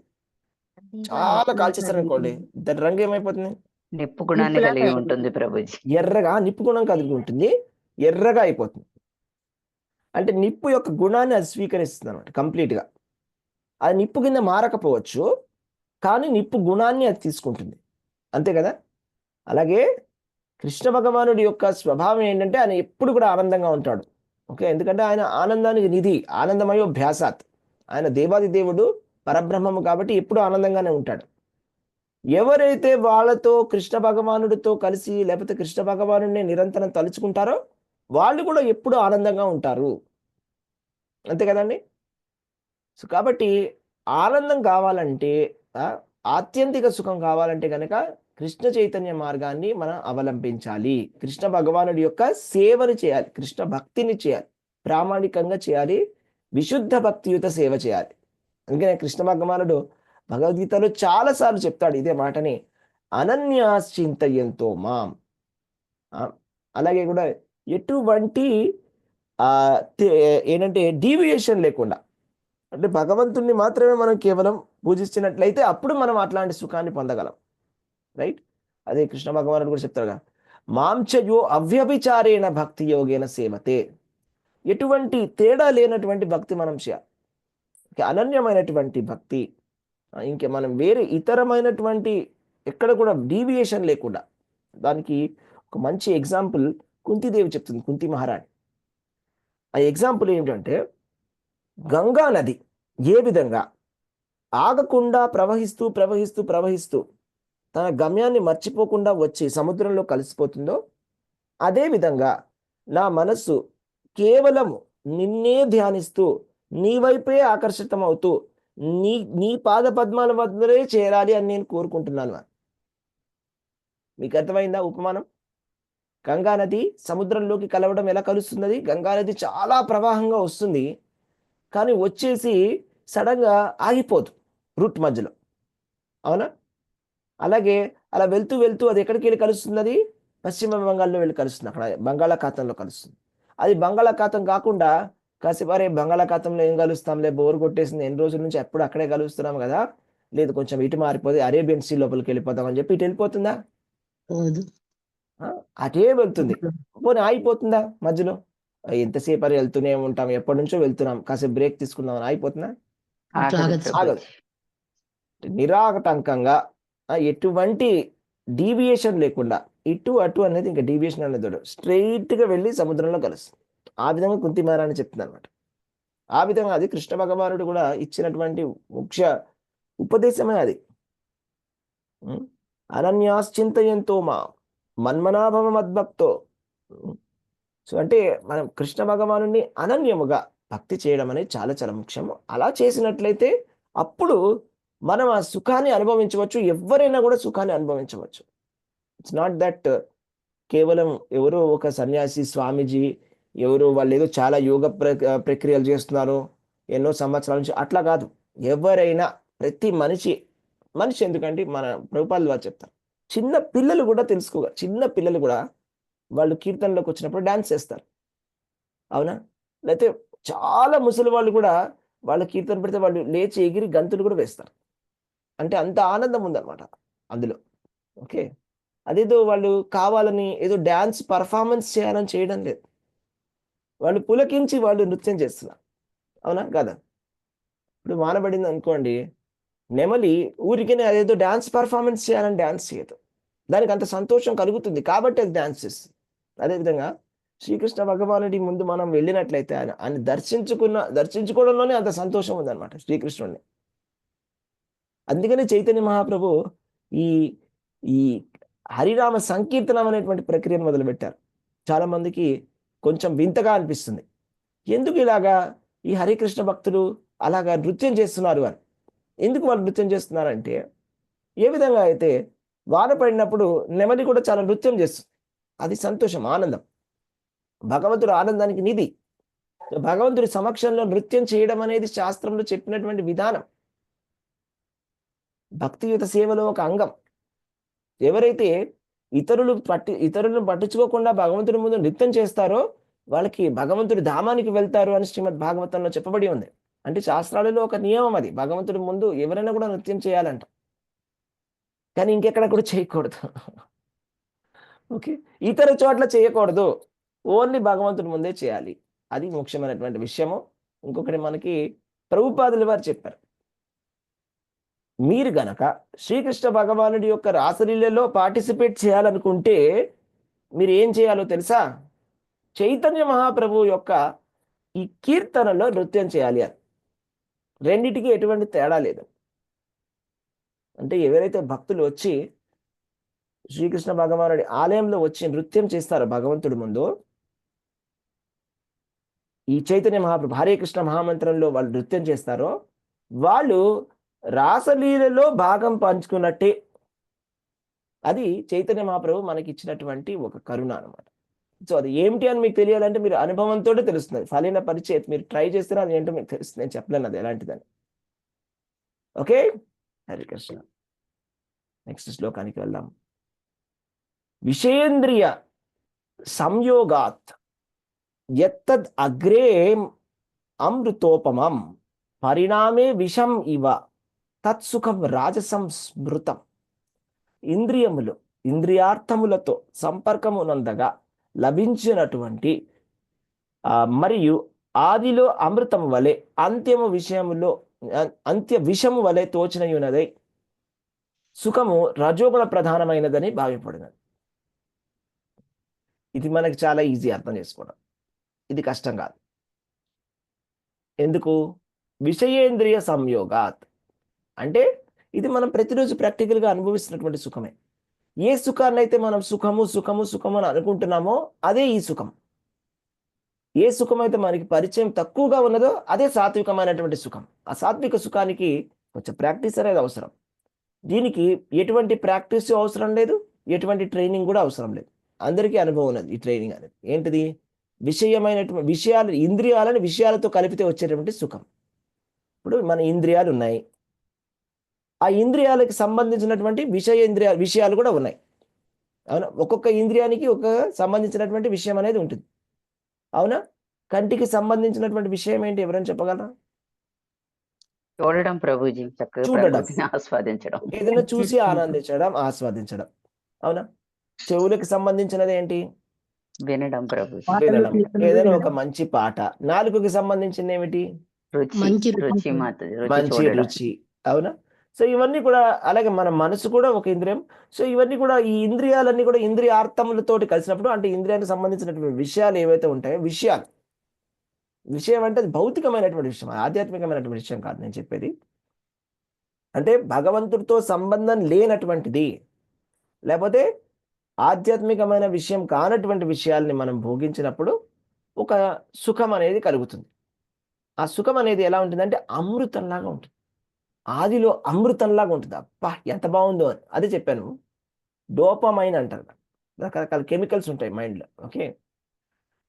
A: చాలా కాల్చేస్తారనుకోండి, దాని రంగు ఏమైపోతుంది?
B: నిప్పు గుణాన్ని కలిగి ఉంటుంది ప్రభుజీ.
A: ఎర్రగా, నిప్పు గుణం కలిగి ఉంటుంది, ఎర్రగా అయిపోతుంది. అంటే నిప్పు యొక్క గుణాన్ని అది స్వీకరిస్తుంది అనమాట కంప్లీట్గా. అది నిప్పు కింద మారకపోవచ్చు, కానీ నిప్పు గుణాన్ని అది తీసుకుంటుంది. అంతే కదా? అలాగే కృష్ణ భగవానుడి యొక్క స్వభావం ఏంటంటే ఆయన ఎప్పుడు కూడా ఆనందంగా ఉంటాడు. ఓకే, ఎందుకంటే ఆయన ఆనందానికి నిధి, ఆనందమయోభ్యాసాత్. ఆయన దేవాది దేవుడు, పరబ్రహ్మము కాబట్టి ఎప్పుడు ఆనందంగానే ఉంటాడు. ఎవరైతే వాళ్ళతో కృష్ణ భగవానుడితో కలిసి లేకపోతే కృష్ణ భగవానుడిని నిరంతరం తలుచుకుంటారో వాళ్ళు కూడా ఎప్పుడు ఆనందంగా ఉంటారు. అంతే కదండి? సో కాబట్టి ఆనందం కావాలంటే, ఆత్యంతిక సుఖం కావాలంటే కనుక కృష్ణ చైతన్య మార్గాన్ని మనం అవలంబించాలి. కృష్ణ భగవానుడి యొక్క సేవను చేయాలి, కృష్ణ భక్తిని చేయాలి, ప్రామాణికంగా చేయాలి, విశుద్ధ భక్తియుత సేవ చేయాలి. అందుకనే కృష్ణ భగవానుడు భగవద్గీతలో చాలాసార్లు చెప్తాడు ఇదే మాటని, అనన్యాశ్చింతయంతో మాం. అలాగే కూడా ఎటువంటి ఏంటంటే డీవియేషన్ లేకుండా, అంటే భగవంతుణ్ణి మాత్రమే మనం కేవలం పూజిస్తున్నట్లయితే అప్పుడు మనం అట్లాంటి సుఖాన్ని పొందగలం, రైట్. అదే కృష్ణ భగవానుడు కూడా చెప్తారుగా, మాంచయో అవ్యభిచారేణ భక్తి యోగేన సేవతే. ఎటువంటి తేడా లేనటువంటి భక్తి మనం చేయాలి, అనన్యమైనటువంటి భక్తి. ఇంకే మనం వేరే ఇతరమైనటువంటి ఎక్కడ కూడా డీవియేషన్ లేకుండా. దానికి ఒక మంచి ఎగ్జాంపుల్ కుంతిదేవి చెప్తుంది, కుంతి మహారాణి. ఆ ఎగ్జాంపుల్ ఏంటంటే, గంగా నది ఏ విధంగా ఆగకుండా ప్రవహిస్తూ ప్రవహిస్తూ ప్రవహిస్తూ తన గమ్యాన్ని మర్చిపోకుండా వచ్చి సముద్రంలో కలిసిపోతుందో, అదేవిధంగా నా మనస్సు కేవలం నిన్నే ధ్యానిస్తూ నీ వైపే ఆకర్షితమవుతూ నీ పాద పద్మాల వద్దరే చేరాలి అని నేను కోరుకుంటున్నాను. మీకు అర్థమైందా ఉపమానం? గంగా నది సముద్రంలోకి కలవడం ఎలా కలుస్తున్నది? గంగా నది చాలా ప్రవాహంగా వస్తుంది, కానీ వచ్చేసి సడన్గా ఆగిపోదు రూట్ మధ్యలో, అవునా? అలాగే అలా వెళ్తూ వెళ్తూ అది ఎక్కడికి వెళ్ళి కలుస్తున్నది? పశ్చిమ బంగాల్లో వెళ్ళి కలుస్తుంది, అక్కడ బంగాళాఖాతంలో కలుస్తుంది. అది బంగాళాఖాతం కాకుండా కాసేపు అరే బంగాళాఖాతంలో ఏం కలుస్తాంలే, బోర్ కొట్టేసింది, ఎన్ని రోజుల నుంచి ఎప్పుడు అక్కడే కలుస్తున్నాం కదా, లేదు కొంచెం ఇటు మారిపోతే అరేబియన్ సీ లోపలికి వెళ్ళిపోతాం అని చెప్పి ఇటు వెళ్ళిపోతుందా? అటే వెళ్తుంది. పోనీ ఆగిపోతుందా మధ్యలో? ఎంతసేపు అని వెళ్తూనే ఉంటాం, ఎప్పటి నుంచో వెళ్తున్నాం, కాసేపు బ్రేక్ తీసుకుందాం అని ఆగిపోతుందా? ఆగదు. నిరాటంకంగా ఎటువంటి డీవియేషన్ లేకుండా, ఇటు అటు అనేది ఇంకా డీవియేషన్ అనేది స్ట్రైట్గా వెళ్ళి సముద్రంలో కలుస్తుంది. ఆ విధంగా కుంతి మహారాణి చెప్తుంది అనమాట. ఆ విధంగా అది కృష్ణ భగవానుడు కూడా ఇచ్చినటువంటి ముఖ్య ఉపదేశమే అది. అనన్యాశ్చింతయంతో మా మన్మనాభవ మద్భక్తో. సో అంటే మనం కృష్ణ భగవానుడిని అనన్యముగా భక్తి చేయడం అనేది చాలా చాలా ముఖ్యము. అలా చేసినట్లయితే అప్పుడు మనం ఆ సుఖాన్ని అనుభవించవచ్చు. ఎవరైనా కూడా సుఖాన్ని అనుభవించవచ్చు. ఇట్స్ నాట్ దట్ కేవలం ఎవరో ఒక సన్యాసి, స్వామీజీ, ఎవరో వాళ్ళేదో చాలా యోగ ప్రక్రియలు చేస్తున్నారు ఎన్నో సంవత్సరాల నుంచి, అట్లా కాదు. ఎవరైనా, ప్రతి మనిషి ఎందుకంటే మన ప్రభుపాదుల వారు చెప్తారు, చిన్న పిల్లలు కూడా చిన్న పిల్లలు కూడా వాళ్ళు కీర్తనలోకి వచ్చినప్పుడు డాన్స్ చేస్తారు. అవునా? లేకపోతే చాలా ముసలి వాళ్ళు కూడా వాళ్ళ కీర్తన పెడితే వాళ్ళు లేచి ఎగిరి గంతులు కూడా వేస్తారు. అంటే అంత ఆనందం ఉందన్నమాట అందులో. ఓకే, అదేదో వాళ్ళు కావాలని ఏదో డ్యాన్స్ పర్ఫార్మెన్స్ చేయాలని చేయడం లేదు. వాళ్ళు పులకించి వాళ్ళు నృత్యం చేస్తున్నారు. అవునా కదా? ఇప్పుడు వానబడింది అనుకోండి, నెమలి ఊరికనే అదేదో డ్యాన్స్ పర్ఫార్మెన్స్ చేయాలని డ్యాన్స్ చేయదు. దానికి అంత సంతోషం కలుగుతుంది కాబట్టి అది డ్యాన్స్ చేస్తుంది. అదేవిధంగా శ్రీకృష్ణ భగవానుడి ముందు మనం వెళ్ళినట్లయితే ఆయన దర్శించుకోవడంలోనే అంత సంతోషం ఉందన్నమాట శ్రీకృష్ణుడిని. అందుకని చైతన్య మహాప్రభు ఈ ఈ హరినామ సంకీర్తనం అనేటువంటి ప్రక్రియను మొదలుపెట్టారు. చాలా మందికి కొంచెం వింతగా అనిపిస్తుంది, ఎందుకు ఇలాగా ఈ హరికృష్ణ భక్తులు అలాగా నృత్యం చేస్తున్నారు అని. ఎందుకు వాళ్ళు నృత్యం చేస్తున్నారంటే, ఏ విధంగా అయితే వాన పడినప్పుడు నెమలి కూడా చాలా నృత్యం చేస్తుంది. అది సంతోషం, ఆనందం. భగవంతుడు ఆనందానికి నిధి. భగవంతుడి సమక్షంలో నృత్యం చేయడం అనేది శాస్త్రంలో చెప్పినటువంటి విధానం. భక్తియుత సేవలో ఒక అంగం. ఎవరైతే ఇతరులను పట్టించుకోకుండా భగవంతుడి ముందు నృత్యం చేస్తారో వాళ్ళకి భగవంతుడి ధామానికి వెళ్తారు అని శ్రీమద్ భాగవతంలో చెప్పబడి ఉంది. అంటే శాస్త్రాలలో ఒక నియమం అది, భగవంతుడి ముందు ఎవరైనా కూడా నృత్యం చేయాలంట, కానీ ఇంకెక్కడ కూడా చేయకూడదు. ఓకే, ఇతర చోట్ల చేయకూడదు, ఓన్లీ భగవంతుడి ముందే చేయాలి. అది ముఖ్యమైనటువంటి విషయము. ఇంకొకటి మనకి ప్రభుపాదుల వారు చెప్పారు, మీరు గనక శ్రీకృష్ణ భగవానుడి యొక్క రాసలీలలో పార్టిసిపేట్ చేయాలనుకుంటే మీరు ఏం చేయాలో తెలుసా? చైతన్య మహాప్రభు యొక్క ఈ కీర్తనలో నృత్యం చేయాలి అని. రెండిటికి ఎటువంటి తేడా లేదు. అంటే ఎవరైతే భక్తులు వచ్చి శ్రీకృష్ణ భగవానుడి ఆలయంలో వచ్చి నృత్యం చేస్తారో భగవంతుడి ముందు, ఈ చైతన్య మహాప్రభు హరే కృష్ణ మహామంత్రంలో వాళ్ళు నృత్యం చేస్తారో వాళ్ళు రాసలీలలో భాగం పంచుకున్నట్టే. అది చైతన్య మహాప్రభు మనకి ఇచ్చినటువంటి ఒక కరుణ అనమాట. సో అది ఏమిటి అని మీకు తెలియాలంటే మీరు అనుభవంతో తెలుస్తుంది. ఫలిన పరిచయం మీరు ట్రై చేస్తే అది ఏంటో మీకు తెలుస్తుంది. నేను చెప్పలేను అది ఎలాంటిదని. ఓకే, హరే కృష్ణ. నెక్స్ట్ శ్లోకానికి వెళ్దాం. విషయేంద్రియ సంయోగాత్ యత్తద్ అగ్రే అమృతోపమం పరిణామే విషం ఇవ తత్సుఖం రాజసం స్మృతం. ఇంద్రియార్థములతో సంపర్కమునందగా లభించినటువంటి మరియు ఆదిలో అమృతం వలె అంత్య విషము వలె తోచినయున్నదై సుఖము రజోగుణ ప్రధానమైనదని భావింపడినది. ఇది మనకి చాలా ఈజీ అర్థం చేసుకోవడం, ఇది కష్టం కాదు. ఎందుకు? విషయేంద్రియ సంయోగాత్ అంటే ఇది మనం ప్రతిరోజు ప్రాక్టికల్గా అనుభవిస్తున్నటువంటి సుఖమే. ఏ సుఖాన్ని అయితే మనం సుఖము అని అనుకుంటున్నామో అదే ఈ సుఖం. ఏ సుఖం అయితే మనకి పరిచయం తక్కువగా ఉన్నదో అదే సాత్వికమైనటువంటి సుఖం. ఆ సాత్విక సుఖానికి కొంచెం ప్రాక్టీస్ అనేది అవసరం. దీనికి ఎటువంటి ప్రాక్టీస్ అవసరం లేదు, ఎటువంటి ట్రైనింగ్ కూడా అవసరం లేదు. అందరికీ అనుభవం ఉన్నది ఈ ట్రైనింగ్ అనేది. ఏంటిది? విషయమైనటువంటి ఇంద్రియాలను విషయాలతో కలిపితే వచ్చేటువంటి సుఖం. ఇప్పుడు మన ఇంద్రియాలు ఉన్నాయి, ఆ ఇంద్రియాలకు సంబంధించినటువంటి విషయాలు కూడా ఉన్నాయి. అవునా? ఒక్కొక్క ఇంద్రియానికి ఒక సంబంధించినటువంటి విషయం అనేది ఉంటుంది. అవునా? కంటికి సంబంధించినటువంటి విషయం ఏంటి? ఎవరైనా చెప్పగలరా?
B: చూడడం ప్రభుజీ, చక్కగా
A: చూడడం,
B: ప్రకృతిని ఆస్వాదించడం,
A: ఏదైనా చూసి ఆనందించడం, ఆస్వాదించడం. అవునా? చెవులకు సంబంధించినది ఏంటి?
B: వినడం ప్రభుజీ,
A: వినడం, ఏదైనా ఒక మంచి పాట. నాలుకకి సంబంధించింది ఏమిటి?
E: మంచి
B: రుచి మాత్రం,
A: మంచి రుచి. అవునా? సో ఇవన్నీ కూడా, అలాగే మన మనసు కూడా ఒక ఇంద్రియం. సో ఇవన్నీ కూడా, ఈ ఇంద్రియాలన్నీ కూడా ఇంద్రియార్థములతోటి కలిసినప్పుడు, అంటే ఇంద్రియానికి సంబంధించినటువంటి విషయాలు ఏవైతే ఉంటాయో, విషయం అంటే అది భౌతికమైనటువంటి విషయం, ఆధ్యాత్మికమైనటువంటి విషయం కాదు నేను చెప్పేది. అంటే భగవంతుడితో సంబంధం లేనటువంటిది, లేకపోతే ఆధ్యాత్మికమైన విషయం కానటువంటి విషయాల్ని మనం భోగించినప్పుడు ఒక సుఖం అనేది కలుగుతుంది. ఆ సుఖం అనేది ఎలా ఉంటుందంటే అమృతంలాగా ఉంటుంది. ఆదిలో అమృతంలాగా ఉంటుంది. అబ్బా ఎంత బాగుందో అని అదే చెప్పాను. డోపమైన్ అంటారు. రకరకాల కెమికల్స్ ఉంటాయి మైండ్లో. ఓకే,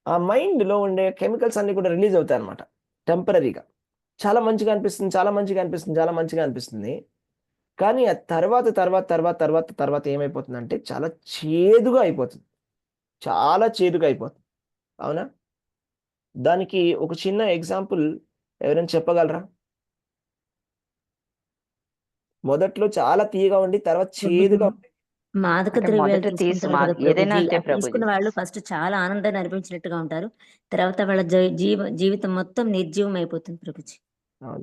A: ఆ మైండ్లో ఉండే కెమికల్స్ అన్ని కూడా రిలీజ్ అవుతాయి అనమాట టెంపరీగా. చాలా మంచిగా అనిపిస్తుంది, చాలా మంచిగా అనిపిస్తుంది, చాలా మంచిగా అనిపిస్తుంది. కానీ ఆ తర్వాత తర్వాత తర్వాత తర్వాత తర్వాత ఏమైపోతుందంటే చాలా చేదుగా అయిపోతుంది. చాలా చేదుగా అయిపోతుంది. అవునా? దానికి ఒక చిన్న ఎగ్జాంపుల్ ఎవరైనా చెప్పగలరా? మొదట్లో చాలా తీయగా ఉండి తర్వాత చేదుగా ఉంది.
F: మాదక
B: అంటే
F: ద్రవ్యాలు
B: మొదట
F: తీసుకుంటారు కదా
B: ఏదైనా
F: ప్రభుజీ.
B: అంతే
F: ఆ తీసుకున్న
B: ప్రభుజీ.
F: వాళ్ళు ఫస్ట్ చాలా ఆనందాన్ని అనిపించినట్టుగా ఉంటారు. తర్వాత వాళ్ళ జీవితం మొత్తం నిర్జీవం అయిపోతుంది ప్రభుజీ.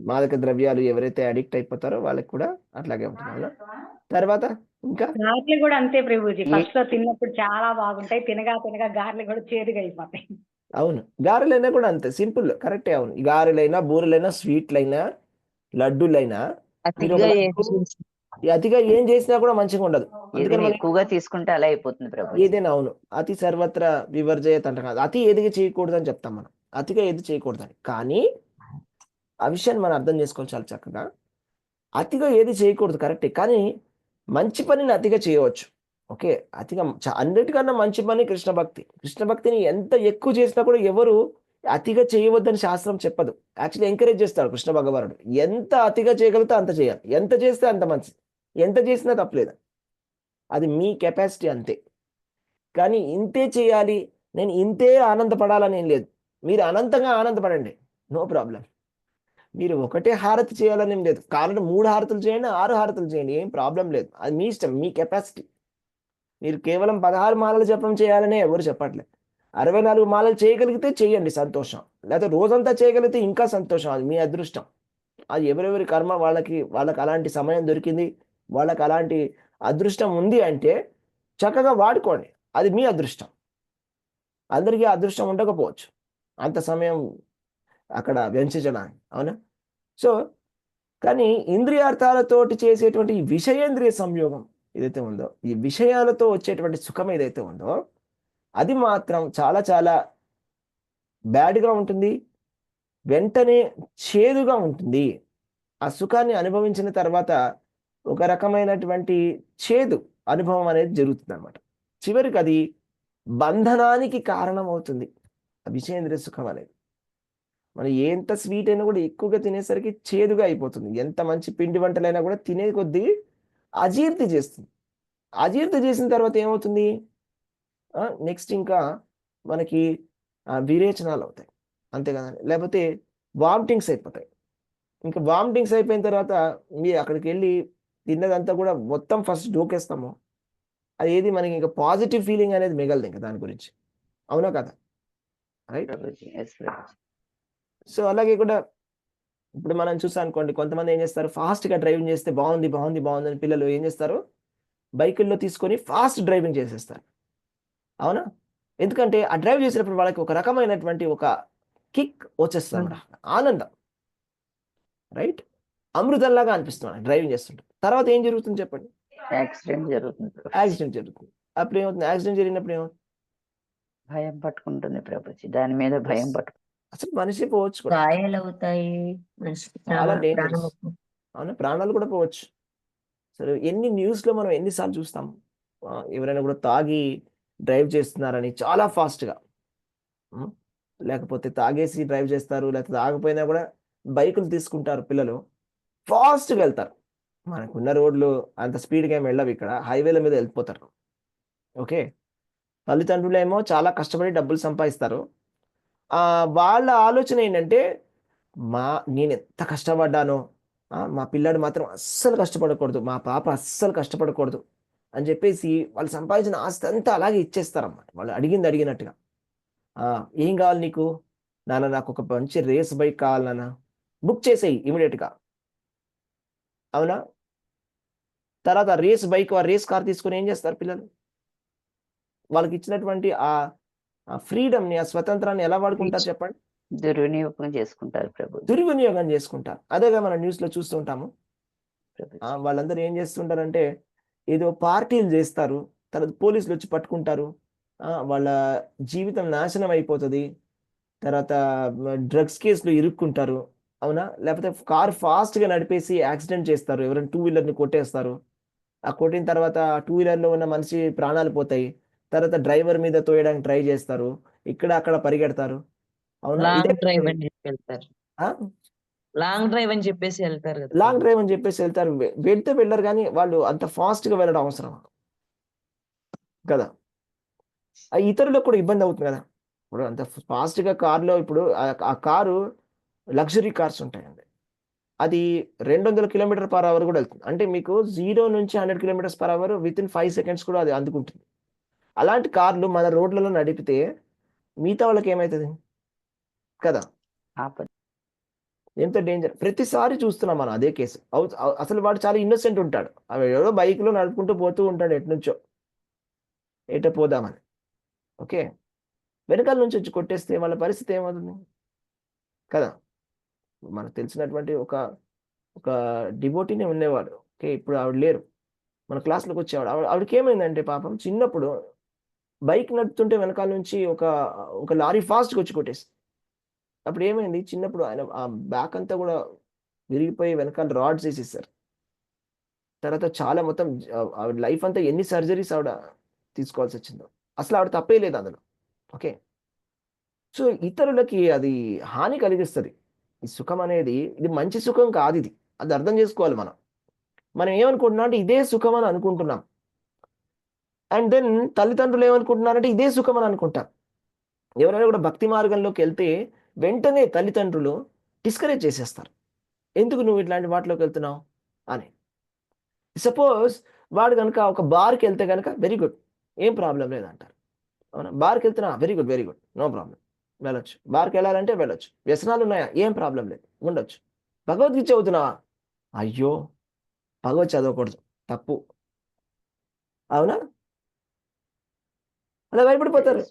A: మాదక ద్రవ్యాలు ఎవరైతే అడిక్ట్ అయిపోతారో వాళ్ళకి కూడా అట్లాగే ఉంటుంది. అవునా? తర్వాత ఇంకా
C: గారెలు కూడా అంతే ప్రభుజీ.
B: ఏ-
C: ఫస్ట్ లో తిన్నప్పుడు చాలా బాగుంటాయి, తినగా తినగా గారెలు కూడా చేదుగా అయిపోతాయి.
A: అవును, గారెలైనా కూడా అంతే సింపుల్, కరెక్టే. అవును, ఈ గారెలైనా, బూరెలైనా, స్వీట్లైనా, లడ్డూలైనా మీరు ఒక
H: అతిగా
A: లడ్డు అతిగా ఏం చేసినా కూడా మంచిగా ఉండదు. అందుకని
B: ఏదైనా
A: మనం
B: ఎక్కువగా తీసుకుంటే అలా అయిపోతుంది ప్రభుజీ.
A: ఏదైనా, అవును, అతి సర్వత్ర వివర్జయత్ అంట కాదు, అతి ఏదిగా చేయకూడదు అని చెప్తాం మనం. అతిగా ఏది చేయకూడదని. కానీ ఆ విషయాన్ని మనం అర్థం చేసుకోవాలి చాలా చక్కగా. అతిగా ఏది చేయకూడదు కరెక్టే, కానీ మంచి పనిని అతిగా చేయవచ్చు. ఓకే, అతిగా అన్నిటికన్నా మంచి పని కృష్ణ భక్తి. కృష్ణ భక్తిని ఎంత ఎక్కువ చేసినా కూడా ఎవరు అతిగా చేయవద్దని శాస్త్రం చెప్పదు. యాక్చువల్లీ ఎంకరేజ్ చేస్తాడు కృష్ణ భగవానుడు. ఎంత అతిగా చేయగలిగితే అంత చేయాలి, ఎంత చేస్తే అంత మంచిది, ఎంత చేసినా తప్పలేదు. అది మీ కెపాసిటీ అంతే. కానీ ఇంతే చేయాలి, నేను ఇంతే ఆనందపడాలని ఏం లేదు. మీరు అనంతంగా ఆనందపడండి, నో ప్రాబ్లం. మీరు ఒకటే హారతి చేయాలని ఏం లేదు. కారణం 3 హారతులు చేయండి, 6 హారతులు చేయండి, ఏం ప్రాబ్లం లేదు. అది మీ ఇష్టం, మీ కెపాసిటీ. మీరు కేవలం 16 మాలలు జపం చేయాలనే ఎవరు చెప్పట్లేదు. 64 మాలలు చేయగలిగితే చేయండి, సంతోషం. లేకపోతే రోజంతా చేయగలిగితే ఇంకా సంతోషం, అది మీ అదృష్టం. అది ఎవరెవరి కర్మ వాళ్ళకి అలాంటి సమయం దొరికింది, వాళ్ళకి అలాంటి అదృష్టం ఉంది అంటే చక్కగా వాడుకోండి, అది మీ అదృష్టం. అందరికీ అదృష్టం ఉండకపోవచ్చు అంత సమయం అక్కడ వెంచడానికి. అవునా? సో కానీ ఇంద్రియార్థాలతోటి చేసేటువంటి ఈ విషయేంద్రియ సంయోగం ఏదైతే ఉందో, ఈ విషయాలతో వచ్చేటువంటి సుఖం ఏదైతే ఉందో, అది మాత్రం చాలా చాలా బ్యాడ్గా ఉంటుంది, వెంటనే చేదుగా ఉంటుంది. ఆ సుఖాన్ని అనుభవించిన తర్వాత ఒక రకమైనటువంటి చేదు అనుభవం అనేది జరుగుతుంది అనమాట. చివరికి అది బంధనానికి కారణం అవుతుంది, ఆ విషయేంద్రియ సుఖం అనేది. మనం ఎంత స్వీట్ అయినా కూడా ఎక్కువగా తినేసరికి చేదుగా అయిపోతుంది. ఎంత మంచి పిండి వంటలైనా కూడా తినే కొద్దీ అజీర్తి చేస్తుంది. అజీర్తి చేసిన తర్వాత ఏమవుతుంది? నెక్స్ట్ ఇంకా మనకి విరేచనాలు అవుతాయి, అంతే కదండి. లేకపోతే వామిటింగ్స్ అయిపోతాయి. ఇంకా వామిటింగ్స్ అయిపోయిన తర్వాత మీరు అక్కడికి వెళ్ళి తిన్నదంతా కూడా మొత్తం ఫస్ట్ డోకేస్తాము. అది ఏది మనకి ఇంకా పాజిటివ్ ఫీలింగ్ అనేది మిగలదు ఇంకా దాని గురించి. అవునా కదా? Right.
B: Prabhuji, yes Prabhuji.
A: So అలాగే కూడా ఇప్పుడు మనం చూసాం అనుకోండి, కొంతమంది ఏం చేస్తారు, ఫాస్ట్గా డ్రైవింగ్ చేస్తే బాగుంది బాగుంది బాగుంది అని పిల్లలు ఏం చేస్తారు, బైకుల్లో తీసుకొని ఫాస్ట్ డ్రైవింగ్ చేసేస్తారు. అవునా? ఎందుకంటే ఆ డ్రైవ్ చేసినప్పుడు వాళ్ళకి ఒక రకమైనటువంటి ఒక కిక్ వచ్చేస్తుంది అన్నమాట, ఆనందం. రైట్? అమృతంలాగా అనిపిస్తుంది డ్రైవింగ్ చేస్తుంటే. తర్వాత ఏం జరుగుతుంది చెప్పండి?
B: యాక్సిడెంట్ జరుగుతుంది ప్రభుజీ.
A: యాక్సిడెంట్ జరుగుతుంది. అప్పుడు ఏమవుతుంది? యాక్సిడెంట్ జరిగినప్పుడు ఏమవుతుంది?
B: భయం పట్టుకుంటుంది ప్రభుజీ, దాని మీద భయం పట్టుకుంటుంది.
A: అసలు మనిషి పోవచ్చు కూడా,
F: గాయాలు అవుతాయి, మనిషికి
A: చాలా డేంజరస్.
F: ప్రాణముప్పు.
A: అవునా? ప్రాణాలు కూడా పోవచ్చు. సరే, ఎన్ని న్యూస్లో మనం ఎన్నిసార్లు చూస్తాం, ఎవరైనా కూడా తాగి డ్రైవ్ చేస్తున్నారని చాలా ఫాస్ట్గా, లేకపోతే తాగేసి డ్రైవ్ చేస్తారు, లేకపోతే తాగపోయినా కూడా బైకులు తీసుకుంటారు పిల్లలు, ఫాస్ట్గా వెళ్తారు. మనకున్న రోడ్లు అంత స్పీడ్గా ఏమి వెళ్ళవు, ఇక్కడ హైవేల మీద వెళ్ళిపోతారు. ఓకే, తల్లిదండ్రులు ఏమో చాలా కష్టపడి డబ్బులు సంపాదిస్తారు. వాళ్ళ ఆలోచన ఏంటంటే, నేను ఎంత కష్టపడ్డానో, మా పిల్లాడు మాత్రం అస్సలు కష్టపడకూడదు, మా పాప అస్సలు కష్టపడకూడదు అని చెప్పేసి వాళ్ళు సంపాదించిన ఆస్తి అంతా అలాగే ఇచ్చేస్తారన్నమాట, వాళ్ళు అడిగింది అడిగినట్టుగా. ఏం కావాలి నీకు నాన్న? నాకు ఒక మంచి రేస్ బైక్ కావాలి నాన్న, బుక్ చేసేయి ఇమీడియట్గా. అవునా? తర్వాత రేస్ బైక్, రేస్ కార్ తీసుకొని ఏం చేస్తారు పిల్లలు? వాళ్ళకి ఇచ్చినటువంటి ఆ ఫ్రీడమ్ని, ఆ స్వతంత్రాన్ని ఎలా వాడుకుంటారు చెప్పండి?
B: దుర్వినియోగం చేసుకుంటారు ప్రభుజీ.
A: దుర్వినియోగం చేసుకుంటారు. అదేగా మనం న్యూస్లో చూస్తుంటాము.
B: ప్రభుజీ.
A: వాళ్ళందరూ ఏం చేస్తుంటారంటే ఏదో పార్టీలు చేస్తారు, తర్వాత పోలీసులు వచ్చి పట్టుకుంటారు, వాళ్ళ జీవితం నాశనం అయిపోతుంది, తర్వాత డ్రగ్స్ కేసులు ఇరుక్కుంటారు. అవునా? లేకపోతే కార్ ఫాస్ట్‌గా నడిపేసి యాక్సిడెంట్ చేస్తారు. ఎవరైనా టూ వీలర్‌ని కొట్టేస్తారు. ఆ కొట్టిన తర్వాత టూ వీలర్‌లో ఉన్న మనిషి ప్రాణాలు పోతాయి. తర్వాత డ్రైవర్ మీద తోయడానికి ట్రై చేస్తారు. ఇక్కడ అక్కడ పరిగెడతారు. అవునా? ఇదే
H: లాంగ్ డ్రైవ్
A: కదండీ!
H: అని చెప్పి వెళ్తారు.
A: ఆ!
H: లాంగ్ డ్రైవ్ అని చెప్పేసి వెళ్తారు కదా
A: లాంగ్
H: ప్రభుజీ.
A: డ్రైవ్ అని చెప్పేసి వెళ్తారు. వెళ్తే వెళ్లరు గానీ వాళ్ళు అంత ఫాస్ట్‌గా వెళ్ళడం అవసరమా? కదా! ఇతరులకు కూడా ఇబ్బంది అవుతుంది కదా! ఇప్పుడు అంత ఫాస్ట్‌గా కార్‌లో ఇప్పుడు ఆ కారు లగ్జరీ కార్స్ ఉంటాయండి. అది 200 కిలోమీటర్ పర్ అవర్ కూడా వెళ్తుంది. అంటే మీకు 0 నుంచి 100 kilometres per hour within 5 seconds కూడా అది అందుకుంటుంది. అలాంటి కార్లు మన రోడ్లలో నడిపితే మిగతా వాళ్ళకి ఏమైతది? కదా!
B: ఆపద.
A: ఎంత డేంజర్. ప్రతిసారి చూస్తున్నాం మనం అదే కేసు. అసలు వాడు చాలా ఇన్నోసెంట్ ఉంటాడు. ఏదో బైక్‌లో నడుపుకుంటూ పోతూ ఉంటాడు ఎటునుంచో. ఎటో పోదామని. ఓకే. వెనకాల నుంచి వచ్చి కొట్టేస్తే వాళ్ళ పరిస్థితి ఏమవుతుంది? కదా! మనకు తెలిసినటువంటి ఒక డివోటీనే ఉండేవాడు. ఓకే. ఇప్పుడు ఆవిడ లేరు. మన క్లాస్‌లోకి వచ్చేవాడు. ఆవిడకేమైందంటే పాపం చిన్నప్పుడు బైక్ నడుపుతుంటే వెనకాల నుంచి ఒక లారీ ఫాస్ట్‌గా వచ్చి కొట్టేసింది. అప్పుడు ఏమైంది చిన్నప్పుడు ఆయన ఆ బ్యాక్ అంతా కూడా విరిగిపోయి వెనకాల రాడ్స్ ఏసేసారు. తర్వాత చాలా మొత్తం ఆవిడ లైఫ్ అంతా ఎన్ని సర్జరీస్ ఆవిడ తీసుకోవాల్సొచ్చిందో. అసలు ఆవిడ తప్పే లేదు అందులో. ఓకే. సో, ఇతరులకి అది హాని కలిగిస్తది. ఈ సుఖం అనేది ఇది మంచి సుఖం కాదిది. అది అర్థం చేసుకోవాలి మనం. మనం ఏమనుకుంటున్నాం అంటే ఇదే సుఖం అని అనుకుంటున్నాం. అండ్ దెన్ తల్లిదండ్రులు ఏమనుకుంటున్నారంటే ఇదే సుఖం అని అనుకుంటారు. ఎవరైనా కూడా భక్తి మార్గంలోకెళ్తే వెంటనే తల్లిదండ్రులు డిస్కరేజ్ చేసేస్తారు. ఎందుకు నువ్వు ఇట్లాంటి వాటిలోకెళ్తున్నావు అని. సపోజ్ వాడు గనుక ఒక బార్‌కెళ్తే గనక వెరీ గుడ్. ఏం ప్రాబ్లమ్ లేదంటారు. అవునా? బార్‌కెళ్తున్నావా? Very good. Very good. No problem. వెళ్ళొచ్చు. బార్‌కెళ్ళాలంటే వెళ్ళొచ్చు. వ్యసనాలున్నాయా? ఏం ప్రాబ్లమ్ లేదు. ఉండొచ్చు. భగవద్గీత చదువుతున్నావా? అయ్యో! భగవత్ చదవకూడదు. తప్పు. అవునా? అలా భయపడిపోతారు.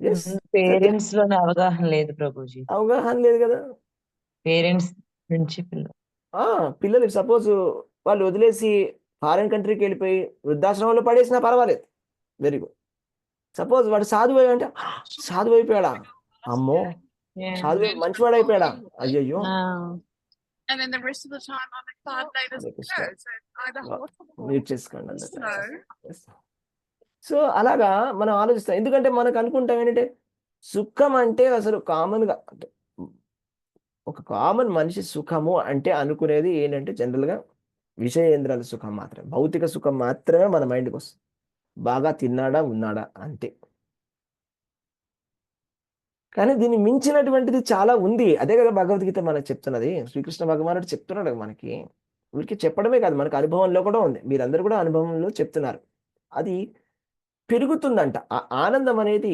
A: యెస్. సత్యం.
H: పేరెంట్స్ లోనే అవగాహన లేదు ప్రభుజీ.
A: అవగాహన లేదు గదా!
H: పేరెంట్స్ నుంచి పిల్లలు.
A: ఆ! పిల్లలు సపోజ్ వాళ్ళు వదిలేసి ఫారిన్ కంట్రీకెళ్ళిపోయి వృద్ధాశ్రమంలో పడేసినా పర్వాలేదు. Very good. సపోజ్ వాడు సాధువయ్యాడంటే సాధువైపోయాడా? అమ్మో! సాధువై మంచివాడైపోయాడా? అయ్యయ్యో!
I: And then the rest of the time I'm like 5 days
A: Hare Krishna.
I: so either horrible.
A: Mute చేసుకోండి అందరూ.
I: No.
A: యెస్. సో, అలాగా మనం ఆలోచిస్తాం. ఎందుకంటే మనకు అనుకుంటాం ఏంటంటే సుఖం అంటే అసలు కామన్‌గా అంటే ఒక కామన్ మనిషి సుఖము అంటే అనుకునేది ఏంటంటే జనరల్‌గా విషయేంద్రియాల సుఖం మాత్రమే. భౌతిక సుఖం మాత్రమే మన మైండ్‌కొస్తుంది. బాగా తిన్నాడా? ఉన్నాడా? అంతే. కానీ దీన్ని మించినటువంటిది చాలా ఉంది. అదే కదా భగవద్గీత మనకు చెప్తున్నది. శ్రీకృష్ణ భగవానుడు చెప్తున్నాడు మనకి. ఊరికే చెప్పడమే కాదు మనకు అనుభవంలో కూడా ఉంది. మీరందరూ కూడా అనుభవంలో చెప్తున్నారు. అది పెరుగుతుందంట. ఆ ఆనందం అనేది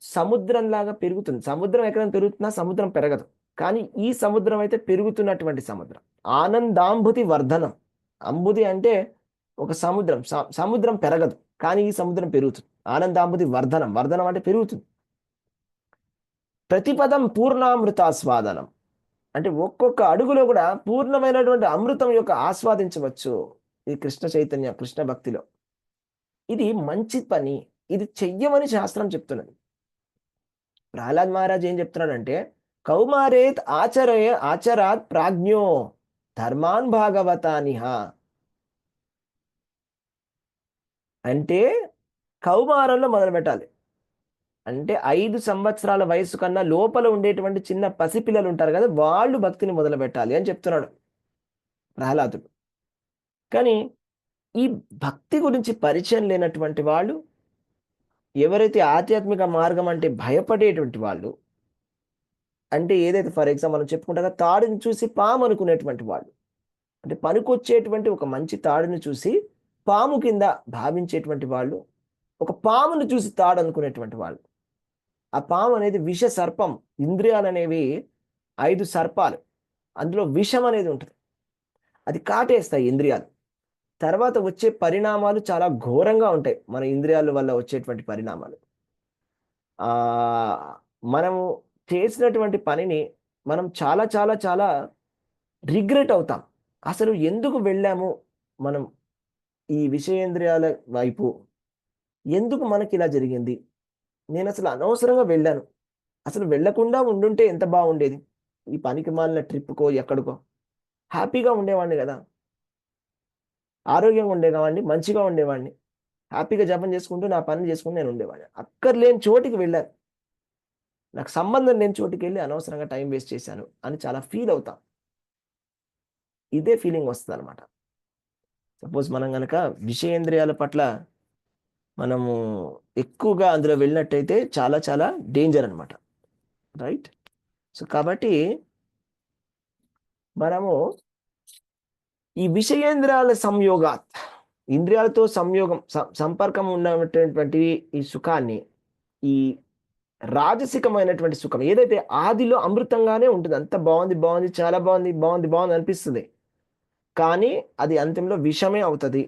A: సముద్రంలాగా పెరుగుతుంది. సముద్రం ఎక్కడైనా పెరుగుతున్నా సముద్రం పెరగదు. కానీ ఈ సముద్రం అయితే పెరుగుతున్నటువంటి సముద్రం. ఆనందాంబుతి వర్ధనం. అంబుది అంటే ఒక సముద్రం. సముద్రం పెరగదు. కానీ ఈ సముద్రం పెరుగుతుంది. ఆనందాంబుతి వర్ధనం. వర్ధనం అంటే పెరుగుతుంది. ప్రతిపదం పూర్ణామృతాస్వాదనం. అంటే ఒక్కొక్క అడుగులో కూడా పూర్ణమైనటువంటి అమృతం యొక్క ఆస్వాదించవచ్చు. ఈ కృష్ణ చైతన్య, కృష్ణ భక్తిలో. ఇది మంచి పని. ఇది చెయ్యమని శాస్త్రం చెప్తున్నది. ప్రహ్లాద్ మహారాజ్ ఏం చెప్తున్నాడంటే కౌమారేత్ ఆచరాత్ ప్రాజ్ఞో ధర్మాన్ భాగవతానిహ. అంటే కౌమారంలో మొదలు పెట్టాలి. అంటే 5 సంవత్సరాల వయసు కన్నా లోపల ఉండేటువంటి చిన్న పసిపిల్లలు ఉంటారు కదా! వాళ్ళు భక్తిని మొదలుపెట్టాలి అని చెప్తున్నాడు ప్రహ్లాదుడు. కానీ ఈ భక్తి గురించి పరిచయం లేనటువంటి వాళ్ళు, ఎవరైతే ఆధ్యాత్మిక మార్గం అంటే భయపడేటువంటి వాళ్ళు, అంటే ఏదైతే ఫర్ ఎగ్జాంపుల్ మనం చెప్పుకుంటాం తాడుని చూసి పాము అనుకునేటువంటి వాళ్ళు, అంటే పనికొచ్చేటువంటి ఒక మంచి తాడుని చూసి పాము కింద భావించేటువంటి వాళ్ళు, ఒక పామును చూసి తాడు అనుకునేటువంటి వాళ్ళు. ఆ పాము అనేది విష సర్పం. ఇంద్రియాలు అనేవి 5 సర్పాలు. అందులో విషం అనేది ఉంటుంది. అది కాటేస్తాయి ఇంద్రియాలు. తర్వాత వచ్చే పరిణామాలు చాలా ఘోరంగా ఉంటాయి. మన ఇంద్రియాల వల్ల వచ్చేటువంటి పరిణామాలు. మనము చేసినటువంటి పనిని మనం చాలా చాలా చాలా రిగ్రెట్ అవుతాం. అసలు ఎందుకు వెళ్ళాము మనం ఈ విషయేంద్రియాల వైపు? ఎందుకు మనకిలా జరిగింది? నేనసలు అనవసరంగా వెళ్ళాను. అసలు వెళ్ళకుండా ఉండుంటే ఎంత బాగుండేది? ఈ పనికి మాలిన ట్రిప్కో ఎక్కడికో హ్యాపీగా ఉండేవాడిని కదా, ఆరోగ్యంగా ఉండేవాడిని, మంచిగా ఉండేవాడిని, హ్యాపీగా జపం చేసుకుంటూ నా పని చేసుకుంటూ నేను ఉండేవాడిని. అక్కర్లేని చోటికి వెళ్ళాను, నాకు సంబంధం లేని చోటికి వెళ్ళి అనవసరంగా టైం వేస్ట్ చేశాను అని చాలా ఫీల్ అవుతాం. ఇదే ఫీలింగ్ వస్తుంది అనమాట. సపోజ్ మనం కనుక విషయేంద్రియాల పట్ల మనము ఎక్కువగా అందులో వెళ్ళినట్టయితే చాలా చాలా డేంజర్ అనమాట, రైట్? సో కాబట్టి మనము ఈ విషయేంద్రియాల సంయోగాత్, ఇంద్రియాలతో సంపర్కం ఉన్నటువంటి ఈ సుఖాన్ని, ఈ రాజసికమైనటువంటి సుఖం ఏదైతే ఆదిలో అమృతంగానే ఉంటుంది, అంత బాగుంది, చాలా బాగుంది అనిపిస్తుంది, కానీ అది అంతిమంలో విషమే అవుతుంది.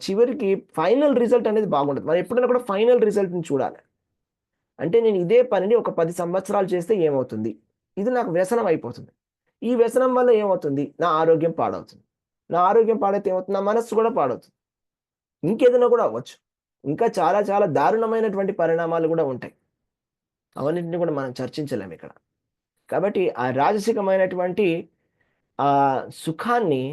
A: చివరికి ఫైనల్ రిజల్ట్ అనేది బాగుంటుంది. మనం ఎప్పుడైనా కూడా ఫైనల్ రిజల్ట్ని చూడాలి. అంటే నేను ఇదే పనిని ఒక 10 సంవత్సరాలు చేస్తే ఏమవుతుంది, ఇది నాకు వ్యసనం అయిపోతుంది. ఈ వ్యసనం వల్ల ఏమవుతుంది, నా ఆరోగ్యం పాడవుతుంది. నా ఆరోగ్యం పాడైతే ఏమవుతుంది, నా మనస్సు కూడా పాడవుతుంది. ఇంకేదైనా కూడా అవ్వచ్చు. ఇంకా చాలా చాలా దారుణమైనటువంటి పరిణామాలు కూడా ఉంటాయి. అవన్నింటినీ కూడా మనం చర్చించలేము ఇక్కడ. కాబట్టి ఆ రాజసికమైనటువంటి ఆ సుఖాన్ని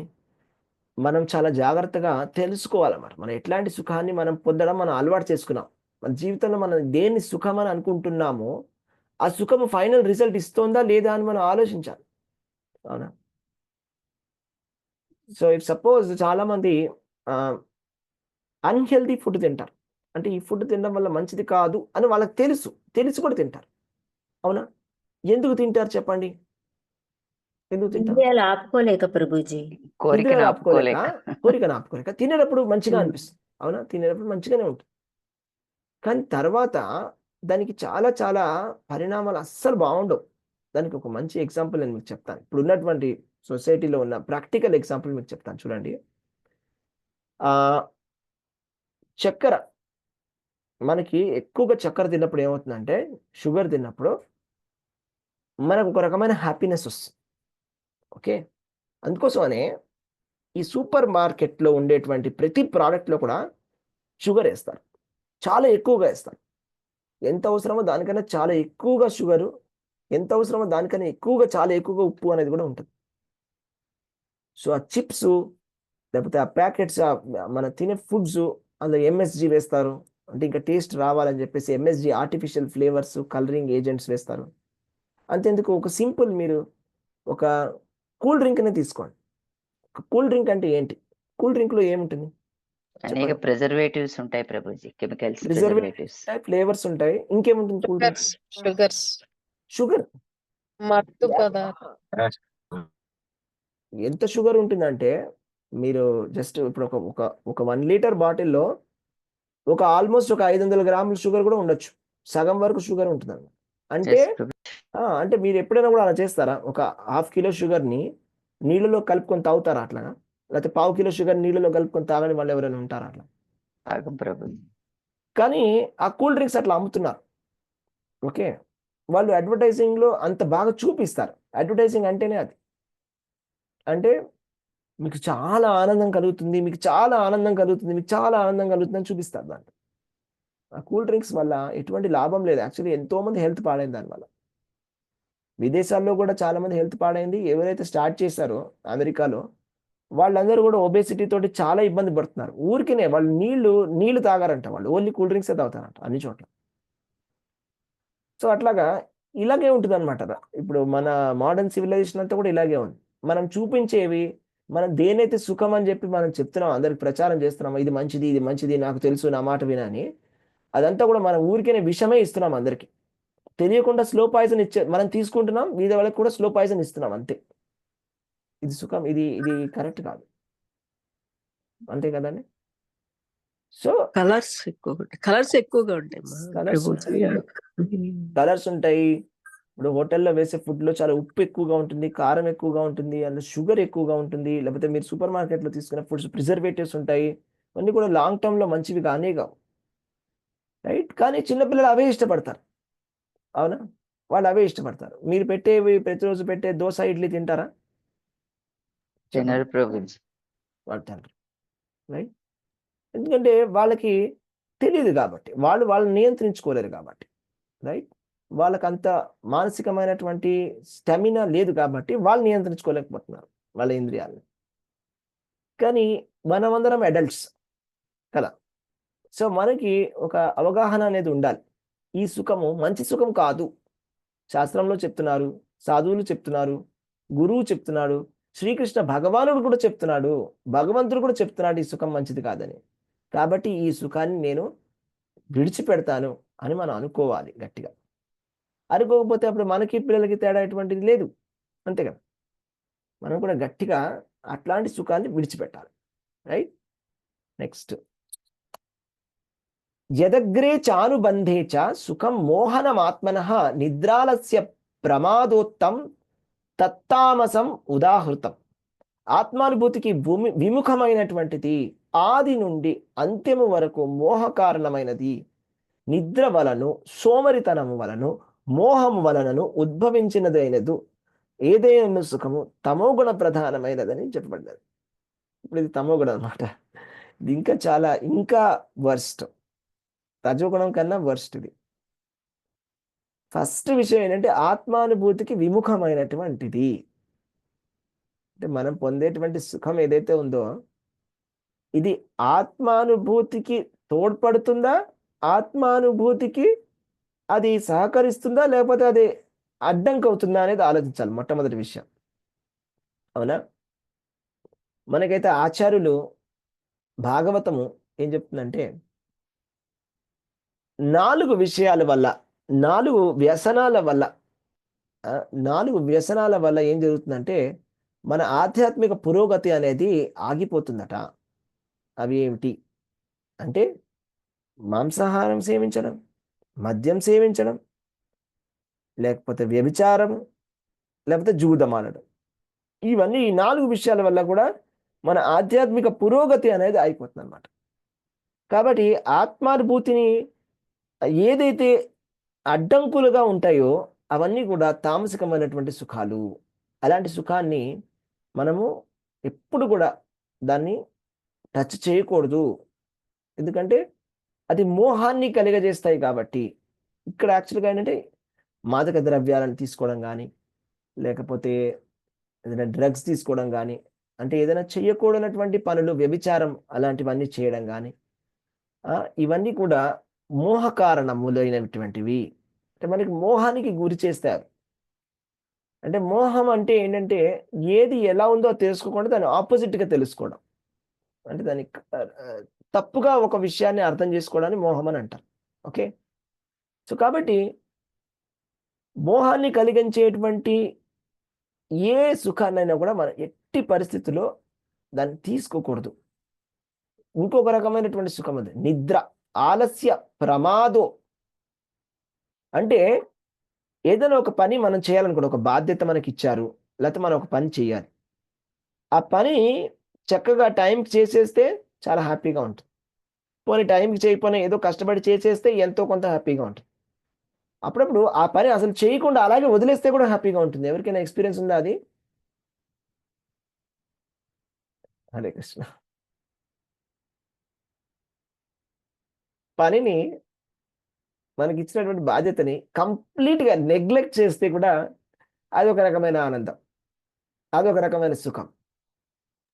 A: మనం చాలా జాగ్రత్తగా తెలుసుకోవాలన్నమాట. మనం ఎట్లాంటి సుఖాన్ని మనం పొందడం మనం అలవాటు చేసుకున్నాం. మన జీవితంలో మనం దేన్ని సుఖం అని అనుకుంటున్నామో ఆ సుఖం ఫైనల్ రిజల్ట్ ఇస్తోందా లేదా అని మనం ఆలోచించాలి. అవునా? సో ఇఫ్ సపోజ్ చాలా మంది అన్హెల్దీ ఫుడ్ తింటారు. అంటే ఈ ఫుడ్ తినడం వల్ల మంచిది కాదు అని వాళ్ళకి తెలిసి కూడా తింటారు. అవునా? ఎందుకు తింటారు చెప్పండి? ఎందుకు తింటారు?
F: ఇంద్రియాలు ఆపుకోలేక ప్రభుజీ.
B: కోరికను ఆపుకోలేక.
A: కోరికను ఆపుకోలేక. తినేటప్పుడు మంచిగా అనిపిస్తుంది. అవునా? తినేటప్పుడు మంచిగానే ఉంటుంది, కానీ తర్వాత దానికి చాలా చాలా పరిణామాలు అస్సలు బాగుండవు. దానికి ఒక మంచి ఎగ్జాంపుల్ నేను మీకు చెప్తాను. ఇప్పుడు ఉన్నటువంటి సొసైటీలో ఉన్న ప్రాక్టికల్ ఎగ్జాంపుల్ మీకు చెప్తాను చూడండి. చక్కెర, మనకి ఎక్కువగా చక్కెర తిన్నప్పుడు ఏమవుతుందంటే, షుగర్ తిన్నప్పుడు మనకు ఒక రకమైన హ్యాపీనెస్ వస్తుంది. ఓకే, అందుకోసమనే ఈ సూపర్ మార్కెట్లో ఉండేటువంటి ప్రతి ప్రోడక్ట్లో కూడా షుగర్ వేస్తారు, చాలా ఎక్కువగా వేస్తారు. ఎంత అవసరమో దానికన్నా చాలా ఎక్కువగా షుగరు, ఎంత అవసరమో దానికన్నా ఎక్కువగా చాలా ఎక్కువగా ఉప్పు అనేది కూడా ఉంటుంది. సో ఆ చిప్స్ లేకపోతే ఆ ప్యాకెట్స్, మన తినే ఫుడ్స్, అందులో ఎంఎస్జి వేస్తారు. అంటే ఇంకా టేస్ట్ రావాలని చెప్పేసి MSG, artificial flavours, colouring agents వేస్తారు. అంతేందుకు, ఒక సింపుల్ మీరు ఒక కూల్ డ్రింక్నే తీసుకోండి. కూల్ డ్రింక్ అంటే ఏంటి? కూల్ డ్రింక్లో ఏముంటుంది?
B: అనేక ప్రిజర్వేటివ్స్ ఉంటాయి ప్రభుజీ, కెమికల్స్,
A: ప్రిజర్వేటివ్స్, ఫ్లేవర్స్ ఉంటాయి. ఇంకేముంటుంది కూల్ డ్రింక్? షుగర్,
I: మత్తు పదార్థం.
A: ఎంత షుగర్ ఉంటుందంటే, మీరు జస్ట్ ఇప్పుడు ఒక 1 లీటర్ బాటిల్లో ఒక ఆల్మోస్ట్ ఒక 500 గ్రాముల షుగర్ కూడా ఉండొచ్చు. సగం వరకు షుగర్ ఉంటుంది. అంటే అంటే మీరు ఎప్పుడైనా కూడా అలా చేస్తారా? ఒక 1/2 కిలో షుగర్ని నీళ్ళలో కలుపుకొని తాగుతారా అట్లాగా? లేకపోతే 1/2 కిలో షుగర్ నీళ్ళలో కలుపుకొని తాగని వాళ్ళు ఎవరైనా ఉంటారా అట్లా? కానీ ఆ కూల్ డ్రింక్స్ అట్లా అమ్ముతున్నారు. ఓకే, వాళ్ళు అడ్వర్టైజింగ్లో అంత బాగా చూపిస్తారు. అడ్వర్టైజింగ్ అంటేనే అది. అంటే మీకు చాలా ఆనందం కలుగుతుంది, మీకు చాలా ఆనందం కలుగుతుంది, మీకు చాలా ఆనందం కలుగుతుంది అని చూపిస్తారు దాంట్లో. ఆ కూల్ డ్రింక్స్ వల్ల ఎటువంటి లాభం లేదు. యాక్చువల్లీ ఎంతోమంది హెల్త్ పాడైంది దానివల్ల. విదేశాల్లో కూడా చాలామంది హెల్త్ పాడైంది. ఎవరైతే స్టార్ట్ చేశారో అమెరికాలో, వాళ్ళందరూ కూడా ఒబేసిటీ తోటి చాలా ఇబ్బంది పడుతున్నారు. ఊరికినే వాళ్ళు నీళ్లు తాగారంట, వాళ్ళు ఓన్లీ కూల్ డ్రింక్సే తాగుతారంట అన్ని చోట్ల. సో అట్లాగా ఇలాగే ఉంటుంది అనమాట. ఇప్పుడు మన మోడర్న్ సివిలైజేషన్ అంతా కూడా ఇలాగే ఉంది. మనం చూపించేవి, మనం దేనైతే సుఖం అని చెప్పి మనం చెప్తున్నాం, అందరికి ప్రచారం చేస్తున్నాం, ఇది మంచిది, ఇది మంచిది, నాకు తెలుసు, నా మాట వినని, అదంతా కూడా మనం ఊరికేనే విషమే ఇస్తున్నాం అందరికి. తెలియకుండా స్లో పాయిజన్ మనం తీసుకుంటున్నాం, మీద వాళ్ళకి కూడా స్లో పాయిజన్ ఇస్తున్నాం అంతే. ఇది సుఖం, ఇది కరెక్ట్ కాదు, అంతే కదండి. సో
E: కలర్స్ ఎక్కువగా ఉంటాయి
A: కలర్స్ ఉంటాయి. ఇప్పుడు హోటల్లో వేసే ఫుడ్లో చాలా ఉప్పు ఎక్కువగా ఉంటుంది, కారం ఎక్కువగా ఉంటుంది, అందులో షుగర్ ఎక్కువగా ఉంటుంది. లేకపోతే మీరు సూపర్ మార్కెట్లో తీసుకునే ఫుడ్స్ ప్రిజర్వేటివ్స్ ఉంటాయి. అన్నీ కూడా లాంగ్ టర్మ్లో మంచివి కానే కావు, రైట్? కానీ చిన్నపిల్లలు అవే ఇష్టపడతారు. అవునా? వాళ్ళు అవే ఇష్టపడతారు. మీరు పెట్టేవి, ప్రతిరోజు పెట్టే దోశ, ఇడ్లీ తింటారా? వాళ్ళు తింటారు, రైట్? ఎందుకంటే వాళ్ళకి తెలియదు కాబట్టి, వాళ్ళు నియంత్రించుకోలేరు కాబట్టి, రైట్? వాళ్ళకంత మానసికమైనటువంటి స్టామినా లేదు కాబట్టి వాళ్ళు నియంత్రించుకోలేకపోతున్నారు వాళ్ళ ఇంద్రియాలను. కానీ మనమందరం అడల్ట్స్ కదా. సో మనకి ఒక అవగాహన అనేది ఉండాలి. ఈ సుఖము మంచి సుఖం కాదు. శాస్త్రంలో చెప్తున్నారు, సాధువులు చెప్తున్నారు, గురువు చెప్తున్నాడు, శ్రీకృష్ణ భగవానుడు కూడా చెప్తున్నాడు, భగవంతుడు కూడా చెప్తున్నాడు ఈ సుఖం మంచిది కాదని. కాబట్టి ఈ సుఖాన్ని నేను విడిచిపెడతాను అని మనం అనుకోవాలి గట్టిగా. అనుకోకపోతే అప్పుడు మనకి పిల్లలకి తేడా ఎటువంటిది లేదు, అంతే కదా. మనం కూడా గట్టిగా అట్లాంటి సుఖాన్ని విడిచిపెట్టాలి. రైట్. నెక్స్ట్, యదగ్రే చానుబంధే చ సుఖం మోహనమాత్మనః నిద్రాలస్య ప్రమాదోత్తం తత్తామసం ఉదాహృతం. ఆత్మానుభూతికి విముఖమైనటువంటిది, ఆది నుండి అంత్యము వరకు మోహ కారణమైనది, నిద్ర వలను సోమరితనము వలను మోహము వలనను ఉద్భవించినదైనదు ఏదైనా సుఖము తమోగుణ ప్రధానమైనదని చెప్పబడ్డది. ఇప్పుడు ఇది తమోగుణం అనమాట. ఇది ఇంకా వర్స్ట్, రజోగుణం కన్నా వర్స్ట్ ఇది. ఫస్ట్ విషయం ఏంటంటే ఆత్మానుభూతికి విముఖమైనటువంటిది. అంటే మనం పొందేటువంటి సుఖం ఏదైతే ఉందో ఇది ఆత్మానుభూతికి తోడ్పడుతుందా, ఆత్మానుభూతికి అది సహకరిస్తుందా, లేకపోతే అది అడ్డంకి అవుతుందా అనేది ఆలోచించాలి మొట్టమొదటి విషయం. అవునా. మనకైతే ఆచార్యులు భాగవతము ఏం చెప్తుందంటే 4 విషయాల వల్ల, 4 వ్యసనాల వల్ల 4 వ్యసనాల వల్ల ఏం జరుగుతుందంటే మన ఆధ్యాత్మిక పురోగతి అనేది ఆగిపోతుందట. అవి ఏమిటి అంటే మాంసాహారం సేవించడం, మద్యం సేవించడం, లేకపోతే వ్యభిచారం, లేకపోతే జూదం ఆడడం. ఇవన్నీ ఈ 4 విషయాల వల్ల కూడా మన ఆధ్యాత్మిక పురోగతి అనేది అయిపోతుంది అన్నమాట. కాబట్టి ఆత్మానుభూతిని ఏదైతే అడ్డంకులుగా ఉంటాయో అవన్నీ కూడా తామసికమైనటువంటి సుఖాలు. అలాంటి సుఖాన్ని మనము ఎప్పుడు కూడా దాన్ని టచ్ చేయకూడదు. ఎందుకంటే అది మోహాన్ని కలిగజేస్తాయి కాబట్టి. ఇక్కడ యాక్చువల్గా ఏంటంటే మాదక ద్రవ్యాలను తీసుకోవడం కానీ, లేకపోతే ఏదైనా డ్రగ్స్ తీసుకోవడం కానీ, అంటే ఏదైనా చేయకూడనటువంటి పనులు, వ్యభిచారం అలాంటివన్నీ చేయడం కానీ, ఇవన్నీ కూడా మోహ కారణములైనటువంటివి. అంటే మనకి మోహానికి గురి చేస్తారు. అంటే మోహం అంటే ఏంటంటే ఏది ఎలా ఉందో తెలుసుకోకుండా దాని ఆపోజిట్గా తెలుసుకోవడం. అంటే దాని తప్పుగా ఒక విషయాన్ని అర్థం చేసుకోవడాన్ని మోహం అని అంటారు. ఓకే. సో కాబట్టి మోహాన్ని కలిగించేటువంటి ఏ సుఖాన్నైనా కూడా మనం ఎట్టి పరిస్థితుల్లో దాన్ని తీసుకోకూడదు. ఇంకొక రకమైనటువంటి సుఖం ఉంది, నిద్ర, ఆలస్య, ప్రమాదో. అంటే ఏదైనా ఒక పని మనం చేయాలనుకోండి, ఒక బాధ్యత మనకి ఇచ్చారు, లేకపోతే మనం ఒక పని చేయాలి. ఆ పని చక్కగా టైంకి చేసేస్తే చాలా హ్యాపీగా ఉంటుంది. పోనీ టైంకి చేయకపోయినా ఏదో కష్టపడి చేసేస్తే ఎంతో కొంత హ్యాపీగా ఉంటుంది. అప్పుడప్పుడు ఆ పని అసలు చేయకుండా అలాగే వదిలేస్తే కూడా హ్యాపీగా ఉంటుంది. ఎవరికైనా ఎక్స్పీరియన్స్ ఉందా అది? హరే కృష్ణ. పనిని మనకి ఇచ్చినటువంటి బాధ్యతని కంప్లీట్గా నెగ్లెక్ట్ చేస్తే కూడా అదొక రకమైన ఆనందం, అదొక రకమైన సుఖం.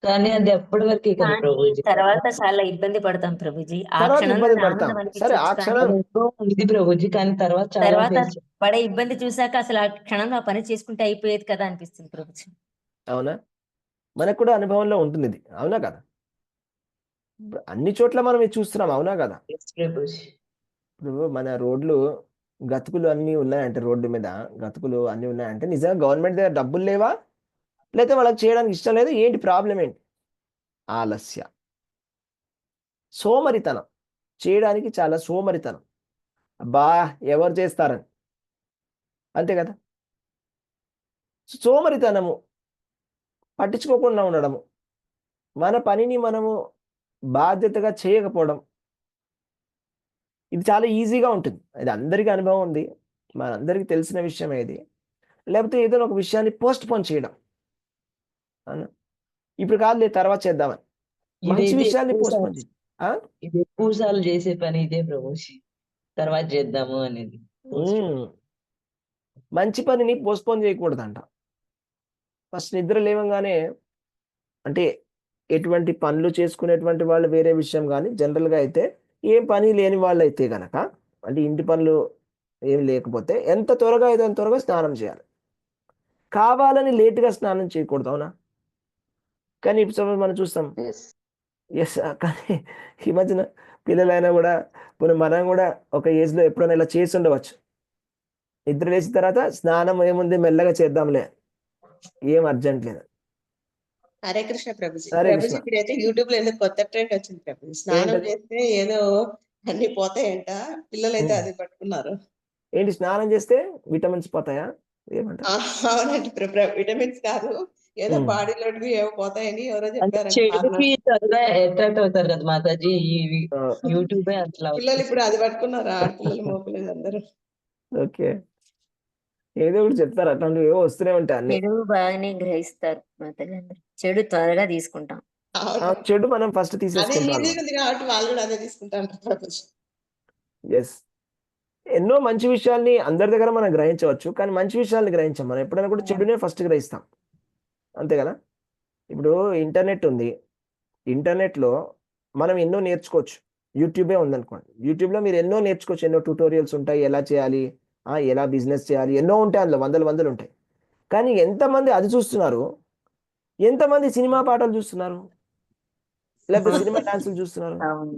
H: కానీ అది ఎప్పటి వరకే కదా
F: కానీ
H: ప్రభుజీ.
F: తర్వాత చాలా ఇబ్బంది పడతాం ప్రభుజీ. ఆ
A: తర్వాత
F: క్షణంలో
A: ఇబ్బంది
F: అది
A: పడతాం.
F: ఆనందం
A: సరే, ఆ
F: అనిపించవచ్చు, కానీ
A: క్షణం
H: ఇది ప్రభుజీ, కానీ తర్వాత చాలా
F: తర్వాత
H: ఫేస్
F: పడే ఇబ్బంది చూసాక అసలు ఆ క్షణంలో ఆ పని చేసుకుంటే అయిపోయేది కదా అనిపిస్తుంది ప్రభుజీ.
A: అవునా. మనకు కూడా అనుభవంలో ఉంటుంది ఇది, అవునా కదా. ఇప్పుడు అన్ని చోట్ల మనం ఇది చూస్తున్నాం, అవునా కదా.
H: ప్రభుజీ.
A: ఇప్పుడు మన రోడ్లు గతుకులు అన్నీ ఉన్నాయంటే, రోడ్డు మీద గతుకులు అన్నీ ఉన్నాయంటే నిజంగా గవర్నమెంట్ దగ్గర డబ్బులు లేవా, లేకపోతే వాళ్ళకి చేయడానికి ఇష్టం లేదు, ఏంటి ప్రాబ్లం ఏంటి? ఆలస్య, సోమరితనం. చేయడానికి చాలా సోమరితనం. అబ్బా ఎవరు చేస్తారని, అంతే కదా. సోమరితనము, పట్టించుకోకుండా ఉండడము, మన పనిని మనము బాధ్యతగా చేయకపోవడం, ఇది చాలా ఈజీగా ఉంటుంది. ఇది అందరికీ అనుభవం ఉంది, మనందరికీ తెలిసిన విషయమే ఇది. లేకపోతే ఏదైనా ఒక విషయాన్ని పోస్ట్ పోన్ చేయడం, అవునా, ఇప్పుడు కాదులే తర్వాత చేద్దామని మంచి
H: ఇదైతే
A: విషయాన్ని
H: ఎక్కువ
A: పోస్ట్ పోన్
H: సార్లు
A: చేయడం.
H: ఇది ఎక్కువ సార్లు చేసే పని ఇదే ప్రభుజీ, తర్వాత చేద్దాము అనేది.
A: ఉమ్, మంచి పనిని పోస్ట్పోన్ చేయకూడదంట. ఫస్ట్ నిద్ర లేవంగానే అంటే ఎటువంటి పనులు చేసుకునేటువంటి వాళ్ళు వేరే విషయం కానీ జనరల్గా అయితే ఏం పని లేని వాళ్ళు అయితే గనక అంటే ఇంటి పనులు ఏం లేకపోతే ఎంత త్వరగా అయితే అంత త్వరగా స్నానం చేయాలి. కావాలని లేటుగా స్నానం చేయకూడదు, అవునా? కానీ ఇప్పుడు మనం చూస్తాం ఎస్. కానీ ఈ మధ్యన పిల్లలైనా కూడా ఇప్పుడు మనం కూడా ఒక ఏజ్లో ఎప్పుడైనా ఇలా చేసి ఉండవచ్చు. నిద్ర లేచిన తర్వాత స్నానం ఏముంది మెల్లగా చేద్దాంలే, ఏం అర్జెంట్ లేదు.
J: హరే కృష్ణ ప్రభుజీ.
A: హరే
J: ప్రభుజీ
A: కృష్ణ.
J: ఇప్పుడైతే యూట్యూబ్ లో ఏదో కొత్త ట్రెండ్ వచ్చింది ప్రభుజీ. స్నానం
A: ఏంటది?
J: చేస్తే ఏదో అన్ని పోతాయంట, పిల్లలైతే అది పట్టుకున్నారు.
A: ఏంటి స్నానం చేస్తే విటమిన్స్ పోతాయా? ఏమంటారు?
J: అవునండి విటమిన్స్ కాదు, ఏదో బాడీలోకి ఏవో పోతాయని ఎవరో
H: అంటే
J: చెప్పారంట.
H: చెడుకి త్వరగా అట్రాక్ట్ అవుతారు కదా మాతాజీ, ఈ యూట్యూబే అట్లా
J: పిల్లలు ఇప్పుడు అది పట్టుకున్నారు, ఆడపిల్లలు మగపిల్లలు అందరూ.
A: ఓకే, ఏదో ఒకటి చెప్తారు, అట్లాంటివి ఏవో వస్తూనే ఉంటాయి అన్ని.
F: చెడు బాగానే గ్రహిస్తారు మాతాజీ అందరు. చెడు త్వరగా తీసుకుంటాం.
J: అవును,
A: చెడు మనం ఫస్ట్
J: అదే
A: తీసేసుకుంటాం.
J: ఈజీగా ఉంది కాబట్టి వాళ్ళు కూడా అదే తీసుకుంటారు ప్రభుజీ.
A: ఎస్, ఎన్నో మంచి విషయాల్ని అందరి దగ్గర మనం గ్రహించవచ్చు, కానీ మంచి విషయాల్ని గ్రహించాం. మనం ఎప్పుడైనా కూడా చెడునే ఫస్ట్ గ్రహిస్తాం, అంతే కదా? ఇప్పుడు ఇంటర్నెట్ ఉంది, ఇంటర్నెట్లో మనం ఎన్నో నేర్చుకోవచ్చు. యూట్యూబే ఉందనుకోండి, యూట్యూబ్లో మీరు ఎన్నో నేర్చుకోవచ్చు, ఎన్నో ట్యూటోరియల్స్ ఉంటాయి, ఎలా చేయాలి, ఎలా బిజినెస్ చేయాలి, ఎన్నో ఉంటాయి, అందులో వందలు ఉంటాయి. కానీ ఎంతమంది అది చూస్తున్నారు, ఎంతమంది సినిమా పాటలు చూస్తున్నారు, లేకపోతే సినిమా డాన్సులు చూస్తున్నారు?
F: అవును,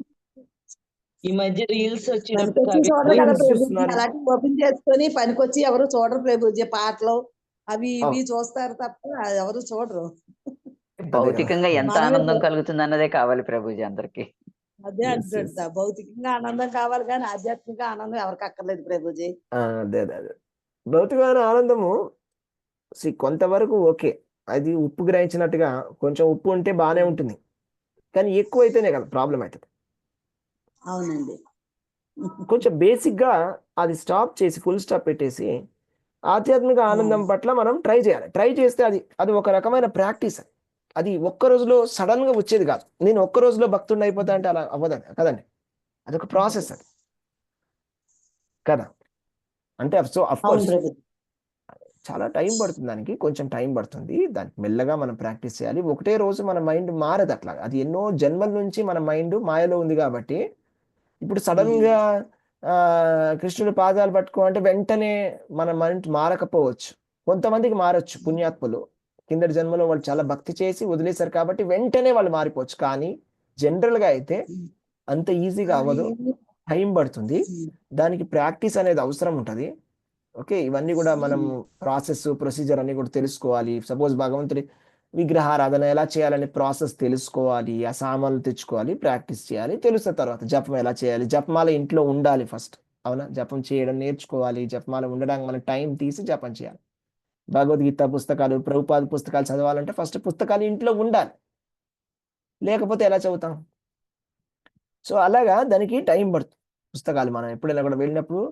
H: ఈ మధ్య రీల్స్
K: పనికొచ్చి
H: వచ్చినప్పుడు
K: చూడరు కదా
A: రీల్స్
K: ప్రభుజీ,
A: చూస్తున్నారు.
K: అలాంటివి ఓపెన్ చేసుకొని పనికొచ్చి ఎవరు చూడరు ప్రభుజీ. పాటలు అవి ఇవి
A: అవును.
K: చూస్తారు తప్ప ఎవరు చూడరు.
A: అదే కదా.
B: భౌతికంగా ఎంత
K: మనమే
B: ఆనందం కలుగుతుంది అన్నదే కావాలి ప్రభుజీ అందరికి.
K: అదే
A: ఎస్,
K: అంటున్నాడు
A: ఎస్.
K: సార్, భౌతికంగా ఆనందం కావాలి కానీ ఆధ్యాత్మిక ఆనందం ఎవరికి అక్కర్లేదు ప్రభుజీ.
A: అదే అదే అదే భౌతికమైన ఆనందము కొంతవరకు ఓకే, అది ఉప్పు గ్రహించినట్టుగా కొంచెం ఉప్పు ఉంటే బాగానే ఉంటుంది, కానీ ఎక్కువ అయితేనే కదా ప్రాబ్లం అవుతుంది.
K: అవునండి.
A: కొంచెం బేసిక్గా అది స్టాప్ చేసి ఫుల్ స్టాప్ పెట్టేసి ఆధ్యాత్మిక ఆనందం పట్ల మనం ట్రై చేయాలి. ట్రై చేస్తే అది ఒక రకమైన ప్రాక్టీస్. అది ఒక్క రోజులో సడన్గా వచ్చేది కాదు. నేను ఒక్క రోజులో భక్తుడిని అయిపోతా అంటే అలా అవ్వదండి కదండి, అదొక ప్రాసెస్ అది కదా. అంటే సో అఫ్
K: అవును
A: కోర్స్
K: ప్రభుజీ.
A: చాలా టైం పడుతుంది, దానికి కొంచెం టైం పడుతుంది, దానికి మెల్లగా మనం ప్రాక్టీస్ చేయాలి. ఒకటే రోజు మన మైండ్ మారదు అట్లా, అది ఎన్నో జన్మల నుంచి మన మైండ్ మాయలో ఉంది కాబట్టి ఇప్పుడు సడన్గా కృష్ణుడి పాదాలు పట్టుకో అంటే వెంటనే మన మైండ్ మారకపోవచ్చు. కొంతమందికి మారచ్చు, పుణ్యాత్ములు కిందటి జన్మలో వాళ్ళు చాలా భక్తి చేసి వదిలేశారు కాబట్టి వెంటనే వాళ్ళు మారిపోవచ్చు. కానీ జనరల్గా అయితే అంత ఈజీగా అవ్వదు, టైం పడుతుంది, దానికి ప్రాక్టీస్ అనేది అవసరం ఉంటుంది. ఓకే, ఇవన్నీ కూడా మనం ప్రాసెస్ ప్రొసీజర్ అన్ని కూడా తెలుసుకోవాలి. సపోజ్ భగవంతుడి విగ్రహారాధన ఎలా చేయాలని ప్రాసెస్ తెలుసుకోవాలి, ఆ సామాన్లు తెచ్చుకోవాలి, ప్రాక్టీస్ చేయాలి, తెలుస్తుంది. తర్వాత జపం ఎలా చేయాలి, జపమాల ఇంట్లో ఉండాలి ఫస్ట్, అవునా? జపం చేయడం నేర్చుకోవాలి, జపమాల ఉండడానికి మనం టైం తీసి జపం చేయాలి. భగవద్గీత పుస్తకాలు, ప్రభుపాద పుస్తకాలు చదవాలంటే ఫస్ట్ పుస్తకాలు ఇంట్లో ఉండాలి, లేకపోతే ఎలా చదువుతాం? సో అలాగా దానికి టైం పడుతుంది. పుస్తకాలు మనం ఎప్పుడైనా కూడా వెళ్ళినప్పుడు,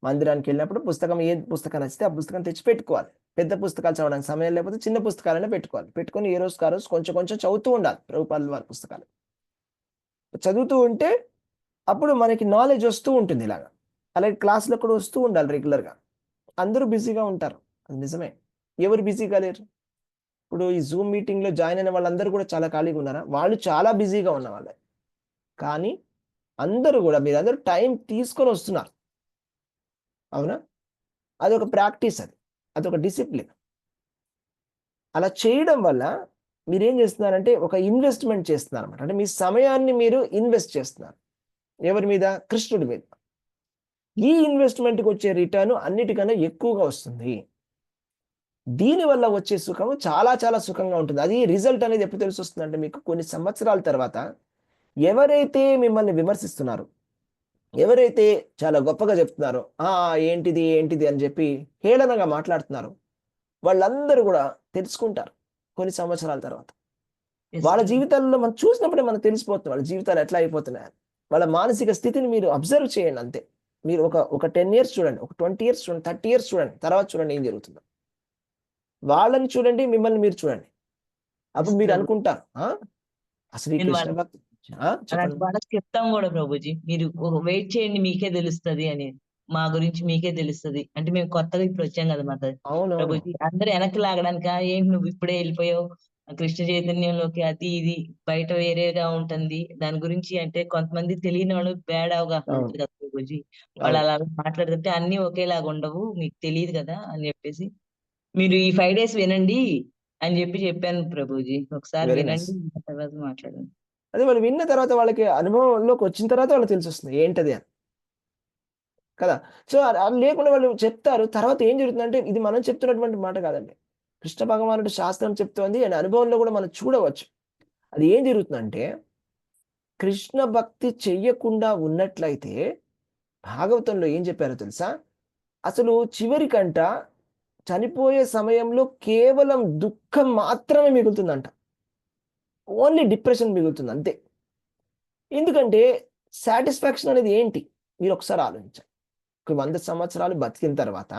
A: మందిరానికి వెళ్ళినప్పుడు పుస్తకం ఏ పుస్తకం నచ్చితే ఆ పుస్తకం తెచ్చి పెట్టుకోవాలి. పెద్ద పుస్తకాలు చదవడానికి సమయం లేకపోతే చిన్న పుస్తకాలనే పెట్టుకోవాలి. పెట్టుకొని ఏ రోజుకి ఆ రోజు కొంచెం కొంచెం చదువుతూ ఉండాలి ప్రభుపాదుల వారి పుస్తకాలు. చదువుతూ ఉంటే అప్పుడు మనకి నాలెడ్జ్ వస్తూ ఉంటుంది ఇలాగా. అలాగే క్లాసులో కూడా వస్తూ ఉండాలి రెగ్యులర్గా. అందరూ బిజీగా ఉంటారు, అది నిజమే. ఎవరు బిజీగా లేరు? ఇప్పుడు ఈ జూమ్ మీటింగ్లో జాయిన్ అయిన వాళ్ళందరూ కూడా చాలా ఖాళీగా ఉన్నారా? వాళ్ళు చాలా బిజీగా ఉన్న వాళ్ళే. కానీ అందరూ కూడా మీరందరూ టైం తీసుకొని వస్తున్నారు, అవునా? అదొక ప్రాక్టీస్, అదొక డిసిప్లిన్. అలా చేయడం వల్ల మీరేం చేస్తున్నారంటే ఒక ఇన్వెస్ట్మెంట్ చేస్తున్నారు అనమాట. అంటే మీ సమయాన్ని మీరు ఇన్వెస్ట్ చేస్తున్నారు. ఎవరి మీద? కృష్ణుడి మీద. ఈ ఇన్వెస్ట్మెంట్కి వచ్చే రిటర్న్ అన్నిటికన్నా ఎక్కువగా వస్తుంది. దీనివల్ల వచ్చే సుఖము చాలా చాలా సుఖంగా ఉంటుంది. అది రిజల్ట్ అనేది ఎప్పుడు తెలిసి వస్తుందంటే మీకు కొన్ని సంవత్సరాల తర్వాత ఎవరైతే మిమ్మల్ని విమర్శిస్తున్నారు, ఎవరైతే చాలా గొప్పగా చెప్తున్నారో ఏంటిది ఏంటిది అని చెప్పి హేళనగా మాట్లాడుతున్నారు, వాళ్ళందరూ కూడా తెలుసుకుంటారు కొన్ని సంవత్సరాల తర్వాత. వాళ్ళ జీవితాల్లో మనం చూసినప్పుడే మనకు తెలిసిపోతుంది వాళ్ళ జీవితాలు ఎట్లా అయిపోతున్నాయి. వాళ్ళ మానసిక స్థితిని మీరు అబ్జర్వ్ చేయండి అంతే. మీరు ఒక 10 years చూడండి, ఒక 20 years చూడండి, 30 years చూడండి, తర్వాత చూడండి ఏం జరుగుతుందో. వాళ్ళని చూడండి, మిమ్మల్ని మీరు చూడండి. అప్పుడు మీరు అనుకుంటారు అసలు ఈ కృష్ణ భక్తి
H: అలాంటి వాళ్ళకి చెప్తాం కూడా ప్రభుజీ, మీరు వెయిట్ చేయండి మీకే తెలుస్తుంది అని. మా గురించి మీకే తెలుస్తది. అంటే మేము కొత్తగా ఇప్పుడు వచ్చాం కదా మాతాజీ.
A: అవునవును.
H: ప్రభుజీ అందరూ వెనక్కి లాగడానికా ఏంటి నువ్వు ఇప్పుడే వెళ్ళిపోయావు కృష్ణ చైతన్యంలోకి, అది ఇది బయట వేరేగా ఉంటుంది దాని గురించి. అంటే కొంతమంది తెలియని వాళ్ళు బ్యాడ్ అవగాహన
A: అవును.
H: ఉంటుంది కదా ప్రభుజీ. వాళ్ళు
A: అవును.
H: అలా మాట్లాడుతుంటే అన్ని ఒకేలాగా ఉండవు, మీకు తెలియదు కదా అని చెప్పేసి మీరు ఈ 5 days వినండి అని చెప్పాను ప్రభుజీ. ఒకసారి
A: వెరీ నైస్.
H: వినండి, ఆ తర్వాత మాట్లాడండి.
A: అదే వాళ్ళు విన్న తర్వాత వాళ్ళకి అనుభవంలోకి వచ్చిన తర్వాత వాళ్ళకి తెలిసొస్తుంది ఏంటది అని కదా. సో అది లేకుండా వాళ్ళు చెప్తారు. తర్వాత ఏం జరుగుతుందంటే ఇది మనం చెప్తున్నటువంటి మాట కాదండి. కృష్ణ భగవానుడు శాస్త్రం చెప్తోంది అండ్ అనుభవంలో కూడా మనం చూడవచ్చు. అది ఏం జరుగుతుందంటే కృష్ణ భక్తి చెయ్యకుండా ఉన్నట్లయితే భాగవతంలో ఏం చెప్పారో తెలుసా? అసలు చివరికంట చనిపోయే సమయంలో కేవలం దుఃఖం మాత్రమే మిగులుతుందంట. ఓన్లీ డిప్రెషన్ మిగులుతుంది అంతే. ఎందుకంటే సాటిస్ఫాక్షన్ అనేది ఏంటి? మీరు ఒకసారి ఆలోచించండి. 100 సంవత్సరాలు బతికిన తర్వాత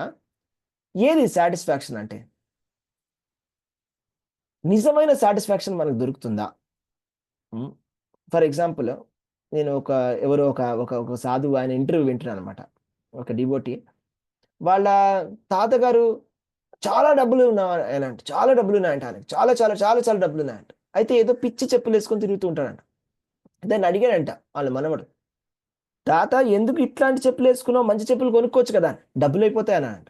A: ఏది సాటిస్ఫాక్షన్ అంటే? నిజమైన సాటిస్ఫాక్షన్ మనకు దొరుకుతుందా? ఫర్ ఎగ్జాంపుల్ నేను ఎవరో ఒక సాధువు ఆయన ఇంటర్వ్యూ వింటున్నాను అనమాట. ఒక డివోటీ. వాళ్ళ తాతగారు చాలా డబ్బులు ఆయనంట. చాలా డబ్బులు ఉన్నాయంట ఆయనకి. చాలా చాలా చాలా చాలా డబ్బులు ఉన్నాయంట. అయితే ఏదో పిచ్చి చెప్పులు వేసుకొని తిరుగుతూ ఉంటాడంట. దాన్ని అడిగాడంట వాళ్ళ మనవడు. తాత ఎందుకు ఇట్లాంటి చెప్పులు వేసుకున్నావు? మంచి చెప్పులు కొనుక్కోవచ్చు కదా, డబ్బులు అయిపోతాయి అన్నాడంట.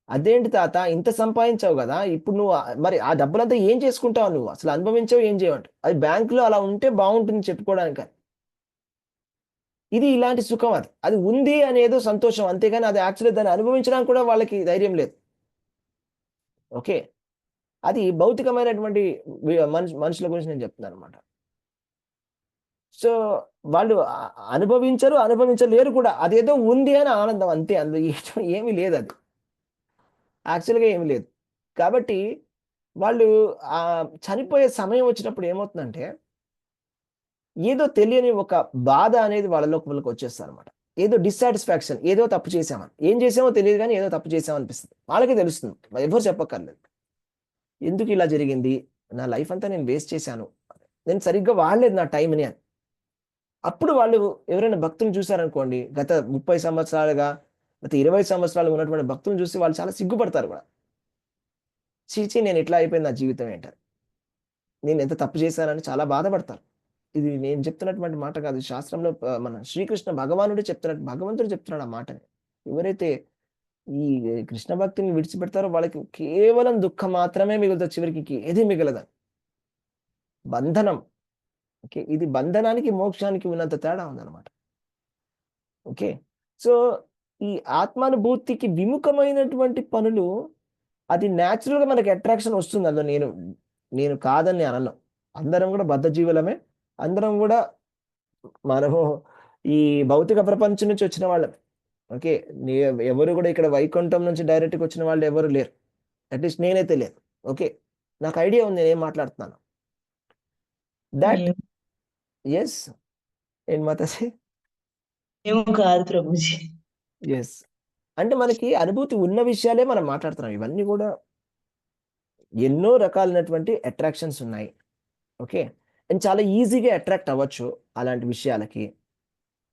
A: అదేంటి తాత ఇంత సంపాదించావు కదా, ఇప్పుడు నువ్వు మరి ఆ డబ్బులంతా ఏం చేసుకుంటావు నువ్వు? అసలు అనుభవించావు ఏం చేయమంట. అది బ్యాంకులో అలా ఉంటే బాగుంటుంది చెప్పుకోవడానికి. ఇది ఇలాంటి సుఖం. అది ఉంది అనేదో సంతోషం అంతేగాని అది యాక్చువల్లీ దాన్ని అనుభవించడానికి కూడా వాళ్ళకి ధైర్యం లేదు. ఓకే, అది భౌతికమైనటువంటి మనుషుల గురించి నేను చెప్తున్నాను అనమాట. సో వాళ్ళు అనుభవించలేరు కూడా. అదేదో ఉంది అని ఆనందం అంతే, అందులో ఏమీ లేదు, అది యాక్చువల్గా ఏమీ లేదు. కాబట్టి వాళ్ళు చనిపోయే సమయం వచ్చినప్పుడు ఏమవుతుందంటే ఏదో తెలియని ఒక బాధ అనేది వాళ్ళకి వచ్చేస్తారు అనమాట. ఏదో డిస్సాటిస్ఫాక్షన్, ఏదో తప్పు చేసామని. ఏం చేసామో తెలియదు కానీ ఏదో తప్పు చేసామనిపిస్తుంది. వాళ్ళకే తెలుస్తుంది, ఎవరు చెప్పక్కర్లేదు. ఎందుకు ఇలా జరిగింది, నా లైఫ్ అంతా నేను వేస్ట్ చేశాను, నేను సరిగ్గా వాడలేదు నా టైంని అని. అప్పుడు వాళ్ళు ఎవరైనా భక్తులను చూసారనుకోండి, గత 30 సంవత్సరాలుగా గత 20 సంవత్సరాలు ఉన్నటువంటి భక్తులను చూసి వాళ్ళు చాలా సిగ్గుపడతారు కూడా. చీచి నేను ఇట్లా అయిపోయింది నా జీవితం ఏంటారు, నేను ఎంత తప్పు చేశానని చాలా బాధపడతారు. ఇది నేను చెప్తున్నటువంటి మాట కాదు, శాస్త్రంలో మన శ్రీకృష్ణ భగవానుడు భగవంతుడు చెప్తున్నాడు ఆ మాటని. ఎవరైతే ఈ కృష్ణ భక్తిని విడిచిపెడతారో వాళ్ళకి కేవలం దుఃఖం మాత్రమే మిగులుతుంది, చివరికి ఏది మిగలదని. బంధనం. ఓకే, ఇది బంధనానికి మోక్షానికి ఉన్నంత తేడా ఉందన్నమాట. ఓకే, సో ఈ ఆత్మానుభూతికి విముఖమైనటువంటి పనులు అది న్యాచురల్గా మనకి అట్రాక్షన్ వస్తుంది. అందులో నేను కాదని అనను. అందరం కూడా బద్ధ జీవులమే, అందరం కూడా మనము ఈ భౌతిక ప్రపంచం నుంచి వచ్చిన వాళ్ళమే. ఓకే, ఎవరు కూడా ఇక్కడ వైకుంఠం నుంచి డైరెక్ట్గా వచ్చిన వాళ్ళు ఎవరు లేరు, అట్లీస్ట్ నేనైతే లేరు. ఓకే, నాకు ఐడియా ఉంది నేను ఏం మాట్లాడుతున్నాను. దట్ ఎస్ ఏంటి మాతాజీ?
H: ఏమో కాదు ప్రభుజీ.
A: ఎస్ అంటే మనకి అనుభూతి ఉన్న విషయాలే మనం మాట్లాడుతున్నాం. ఇవన్నీ కూడా ఎన్నో రకాలైనటువంటి అట్రాక్షన్స్ ఉన్నాయి. ఓకే, అండ్ చాలా ఈజీగా అట్రాక్ట్ అవ్వచ్చు అలాంటి విషయాలకి.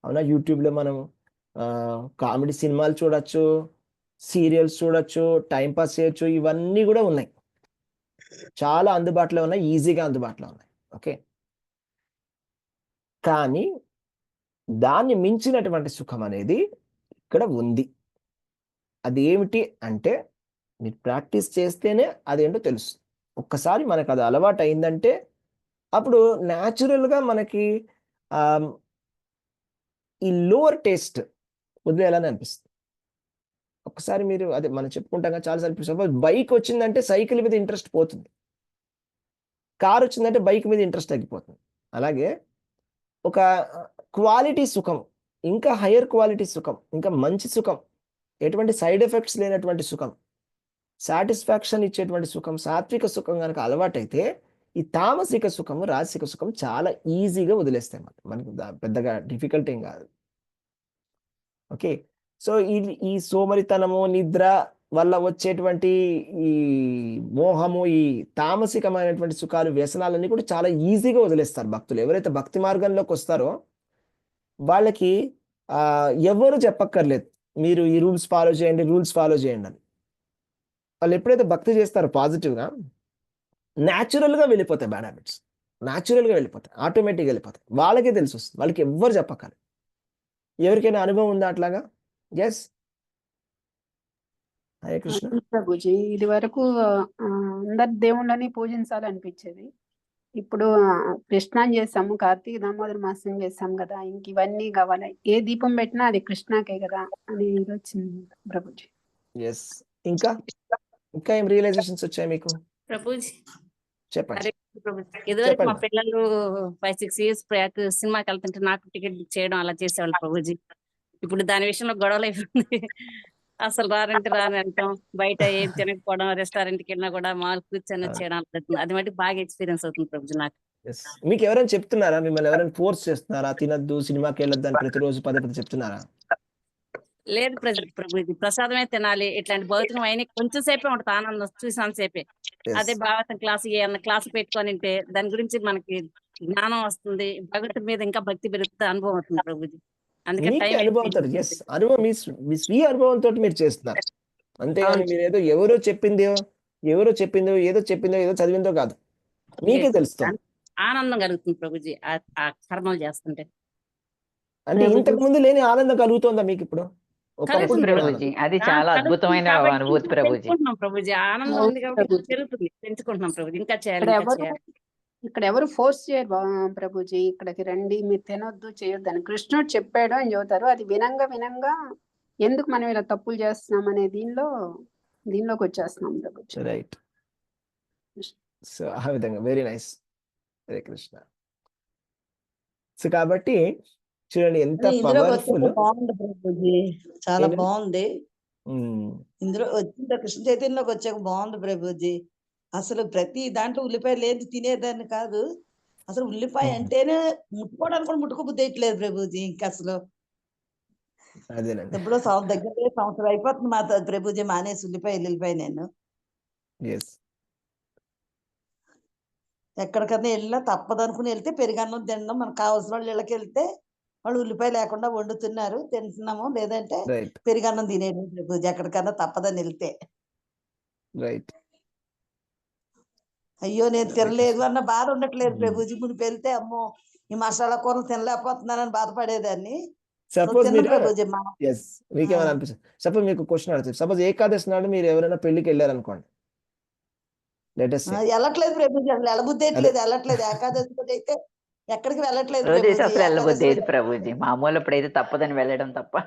A: అవునా, యూట్యూబ్లో మనం కామెడీ సినిమాలు చూడొచ్చు, సీరియల్స్ చూడొచ్చు, టైంపాస్ చేయొచ్చు, ఇవన్నీ కూడా ఉన్నాయి, చాలా అందుబాటులో ఉన్నాయి, ఈజీగా అందుబాటులో ఉన్నాయి. ఓకే, కానీ దాన్ని మించినటువంటి సుఖం అనేది ఇక్కడ ఉంది. అది ఏమిటి అంటే మీరు ప్రాక్టీస్ చేస్తేనే అదేంటో తెలుస్తుంది. ఒక్కసారి మనకు అది అలవాటు అయిందంటే అప్పుడు న్యాచురల్గా మనకి ఈ లోవర్ టేస్ట్ వదిలేయాలని అనిపిస్తుంది. ఒక్కసారి మీరు అదే మనం చెప్పుకుంటాం కదా చాలాసార్లు. సపోజ్ బైక్ వచ్చిందంటే సైకిల్ మీద ఇంట్రెస్ట్ పోతుంది, కార్ వచ్చిందంటే బైక్ మీద ఇంట్రెస్ట్ తగ్గిపోతుంది. అలాగే ఒక క్వాలిటీ సుఖం, ఇంకా హయ్యర్ క్వాలిటీ సుఖం, ఇంకా మంచి సుఖం, ఎటువంటి సైడ్ ఎఫెక్ట్స్ లేనటువంటి సుఖం, సాటిస్ఫాక్షన్ ఇచ్చేటువంటి సుఖం, సాత్విక సుఖం కనుక అలవాటైతే ఈ తామసిక సుఖము, రాజసిక సుఖం చాలా ఈజీగా వదిలేస్తాయి. మనకి పెద్దగా డిఫికల్ట్ ఏం కాదు. ఓకే, సో ఈ సోమరితనము, నిద్ర వల్ల వచ్చేటువంటి ఈ మోహము, ఈ తామసికమైనటువంటి సుఖాలు, వ్యసనాలన్నీ కూడా చాలా ఈజీగా వదిలేస్తారు భక్తులు. ఎవరైతే భక్తి మార్గంలోకి వస్తారో వాళ్ళకి ఎవరు చెప్పక్కర్లేదు మీరు ఈ రూల్స్ ఫాలో చేయండి అని. వాళ్ళు ఎప్పుడైతే భక్తి చేస్తారో పాజిటివ్గా, న్యాచురల్గా వెళ్ళిపోతాయి బ్యాడ్ హ్యాబిట్స్, న్యాచురల్గా వెళ్ళిపోతాయి, ఆటోమేటిక్గా వెళ్ళిపోతాయి. వాళ్ళకే తెలిసి వస్తుంది, వాళ్ళకి ఎవ్వరు చెప్పక్కర్లేదు. ఎవరికైనా అనుభవం ఉందా అట్లాగా? ఎస్, హరే కృష్ణ.
L: ప్రభుజీ ఇది వరకు అందరి దేవుళ్ళని పూజించాలనిపించేది. ఇప్పుడు కృష్ణాన్ని చేస్తాము, కార్తీక దామోదర మాసం చేస్తాం కదా, ఇంక ఇవన్నీ కావాలి. ఏ దీపం పెట్టినా అది కృష్ణాకే కదా అని ఇది వచ్చింది ప్రభుజీ.
A: ఎస్, ఇంకా ఇంకా ఏం రియలైజేషన్స్ వచ్చాయి మీకు?
M: ప్రభుజీ
A: చెప్పండి.
M: హరే కృష్ణ ప్రభుజీ. ఇదివరకు మా
A: చెప్పండి.
M: పిల్లలు 5-6 years బ్యాక్ సినిమాకి వెళ్తుంటే నాకు టికెట్ బుక్ చేయడం అలా చేసేవాళ్ళు ప్రభుజీ. ఇప్పుడు దాని విషయంలో గొడవలు అయిపోయింది. అసలు రానంటే రాని అంటాం, బయట ఏం తినకపోవడం, రెస్టారెంట్కి వెళ్ళినా కూడా మాల్ కూర్చొని వచ్చేయడం అవుతుంది. అది మటుకు బాగా ఎక్స్పీరియన్స్ అవుతుంది ప్రభుజీ నాకు.
A: ఎస్, మీకు ఎవరైనా చెప్తున్నారా, మిమ్మల్ని ఎవరైనా ఫోర్స్ చేస్తున్నారా, తినద్దు సినిమాకి వెళ్ళొద్దు అని ప్రతిరోజు పదే పదే చెప్తున్నారా?
M: లేదు ప్రభుజీ, ప్రసాదమే తినాలి, ఇట్లాంటి భౌతికం అయినా కొంచెం సేపే ఉంటుంది ఆనందం, చూసినంతసేపే. అదే భాగవతం క్లాస్ ఏమన్నా క్లాస్ పెట్టుకొని ఉంటే దాని గురించి మనకి జ్ఞానం వస్తుంది, భగవంతుడి మీద ఇంకా భక్తి పెరుగుతుంది, అనుభవం అవుతుంది ప్రభుజీ. అందుకని
A: మీకే
M: టైం
A: అనుభవంతో, ఎస్, అనుభవం మీ స్వీయ అనుభవంతో మీరు చేస్తున్నారు. అంతేగాని మీరు ఏదో చెప్పిందో ఏదో చదివిందో కాదు, మీకే తెలుస్తుంది.
M: ఆనందం కలుగుతుంది ప్రభుజీ ఆ కర్మలు చేస్తుంటే.
A: అంటే ఇంతకు ముందు లేని ఆనందం కలుగుతుందా మీకు ఇప్పుడు? ఒకప్పుడు
B: కలుగుతుంది
A: లేని
B: ప్రభుజీ,
A: ఆనందం.
B: అది చాలా అద్భుతమైన అనుభూతి ప్రభుజీ.
M: పెంచుకుంటున్నాం ప్రభుజీ, ఆనందం ఉంది కాబట్టి పెరుగుతుంది, పెంచుకుంటున్నాం ప్రభుజీ. ఇంకా చేయాలి, ఇంకా చేయాలి.
L: ఇక్కడ ఎవరు ఫోర్స్ చేయరు ప్రభుజీ, ఇక్కడికి రండి మీరు తినొద్దు చేయొద్దు అని కృష్ణుడు చెప్పాడు అని చెబుతారు. అది వినంగా ఎందుకు మనం ఇలా తప్పులు చేస్తున్నాం అనే దీనిలోకి వచ్చేస్తున్నాం ప్రభుజీ.
A: రైట్. సో ఆ విధంగా very nice. Hare Krishna. So కాబట్టి చూడండి ఎంత
K: ఇందులోకి
A: పవర్ఫుల్.
K: వచ్చాక బాగుంది ప్రభుజీ, చాలా బాగుంది. ఇందులో వచ్చిన కృష్ణ చైతన్యంలోకి వచ్చాక బాగుంది ప్రభుజీ. అసలు ప్రతి దాంట్లో ఉల్లిపాయ లేదు తినేదాన్ని కాదు, అసలు ఉల్లిపాయ అంటేనే ముట్టుకోవడానికి కూడా ముట్టుకోబుద్ధి వేయట్లేదు ప్రభుజీ. ఇంకా అసలు ఎప్పుడో దగ్గర సంవత్సరం అయిపోతుంది మా ప్రభుజీ మానేసి ఉల్లిపాయ నేను ఎక్కడికన్నా వెళ్ళినా తప్పదనుకుని వెళ్తే పెరుగన్నం తినడం, మనకు కావాల్సిన వాళ్ళు ఇళ్ళకి వెళ్తే వాళ్ళు ఉల్లిపాయ లేకుండా వండుతున్నారు తింటున్నాము, లేదంటే పెరుగన్నం తినేది ప్రభుజీ ఎక్కడికన్నా తప్పదని వెళ్తే.
A: రైట్.
K: అయ్యో నేను తినలేదు అన్న బాధ ఉండట్లేదు ప్రభుజీ. మునుపు వెళ్తే అమ్మో ఈ మసాలా కూరలు తినలేకపోతున్నానని బాధపడేదాన్ని.
A: సపోజ్ మీరు
K: ప్రభుజీ
A: మీకేమైనా అనిపిస్తుంది, సపోజ్ మీకు క్వశ్చన్ అడుగుతుంది, సపోజ్ ఏకాదశి నాడు మీరు ఎవరైనా పెళ్లికి వెళ్ళారనుకోండి,
K: వెళ్ళట్లేదు ప్రభుజీ, అసలు వెళ్ళబుద్ధి వెళ్ళట్లేదు. ఏకాదశి అయితే ఎక్కడికి వెళ్ళట్లేదు
B: అసలు వెళ్ళబుద్ధి ప్రభుజీ. మామూలు ఇప్పుడైతే తప్పదని వెళ్ళడం తప్ప.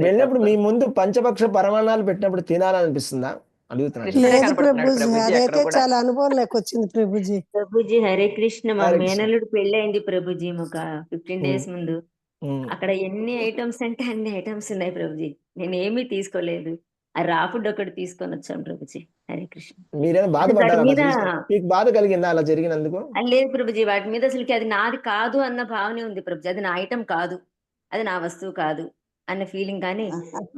A: వెళ్ళినప్పుడు మీ ముందు పంచపక్ష పరమాణాలు పెట్టినప్పుడు తినాలనిపిస్తుందా అడుగుతున్నాను.
N: లేదు ప్రభుజీ, అదైతే చాలా అనుభవం లేకొచ్చింది ప్రభుజీ.
F: ప్రభుజీ హరే కృష్ణ. మా మేనల్లుడు పెళ్లి అయింది ప్రభుజీ ఒక 15 days ముందు. అక్కడ ఎన్ని ఐటమ్స్ అంటే అన్ని ఐటమ్స్ ఉన్నాయి ప్రభుజీ. నేను ఏమీ తీసుకోలేదు, ఆ రా ఫుడ్ ఒకటి తీసుకొని వచ్చాను ప్రభుజీ. హరే కృష్ణ.
A: మీరేమో బాధపడ్డారా? మీకు బాధ కలిగిందా అలా జరిగినందుకు?
F: లేదు ప్రభుజీ, వాటి మీద అసలుకి అది నాది కాదు అన్న భావనే ఉంది ప్రభుజీ. అది నా ఐటమ్ కాదు, అది నా వస్తువు కాదు అన్న ఫీలింగ్, కానీ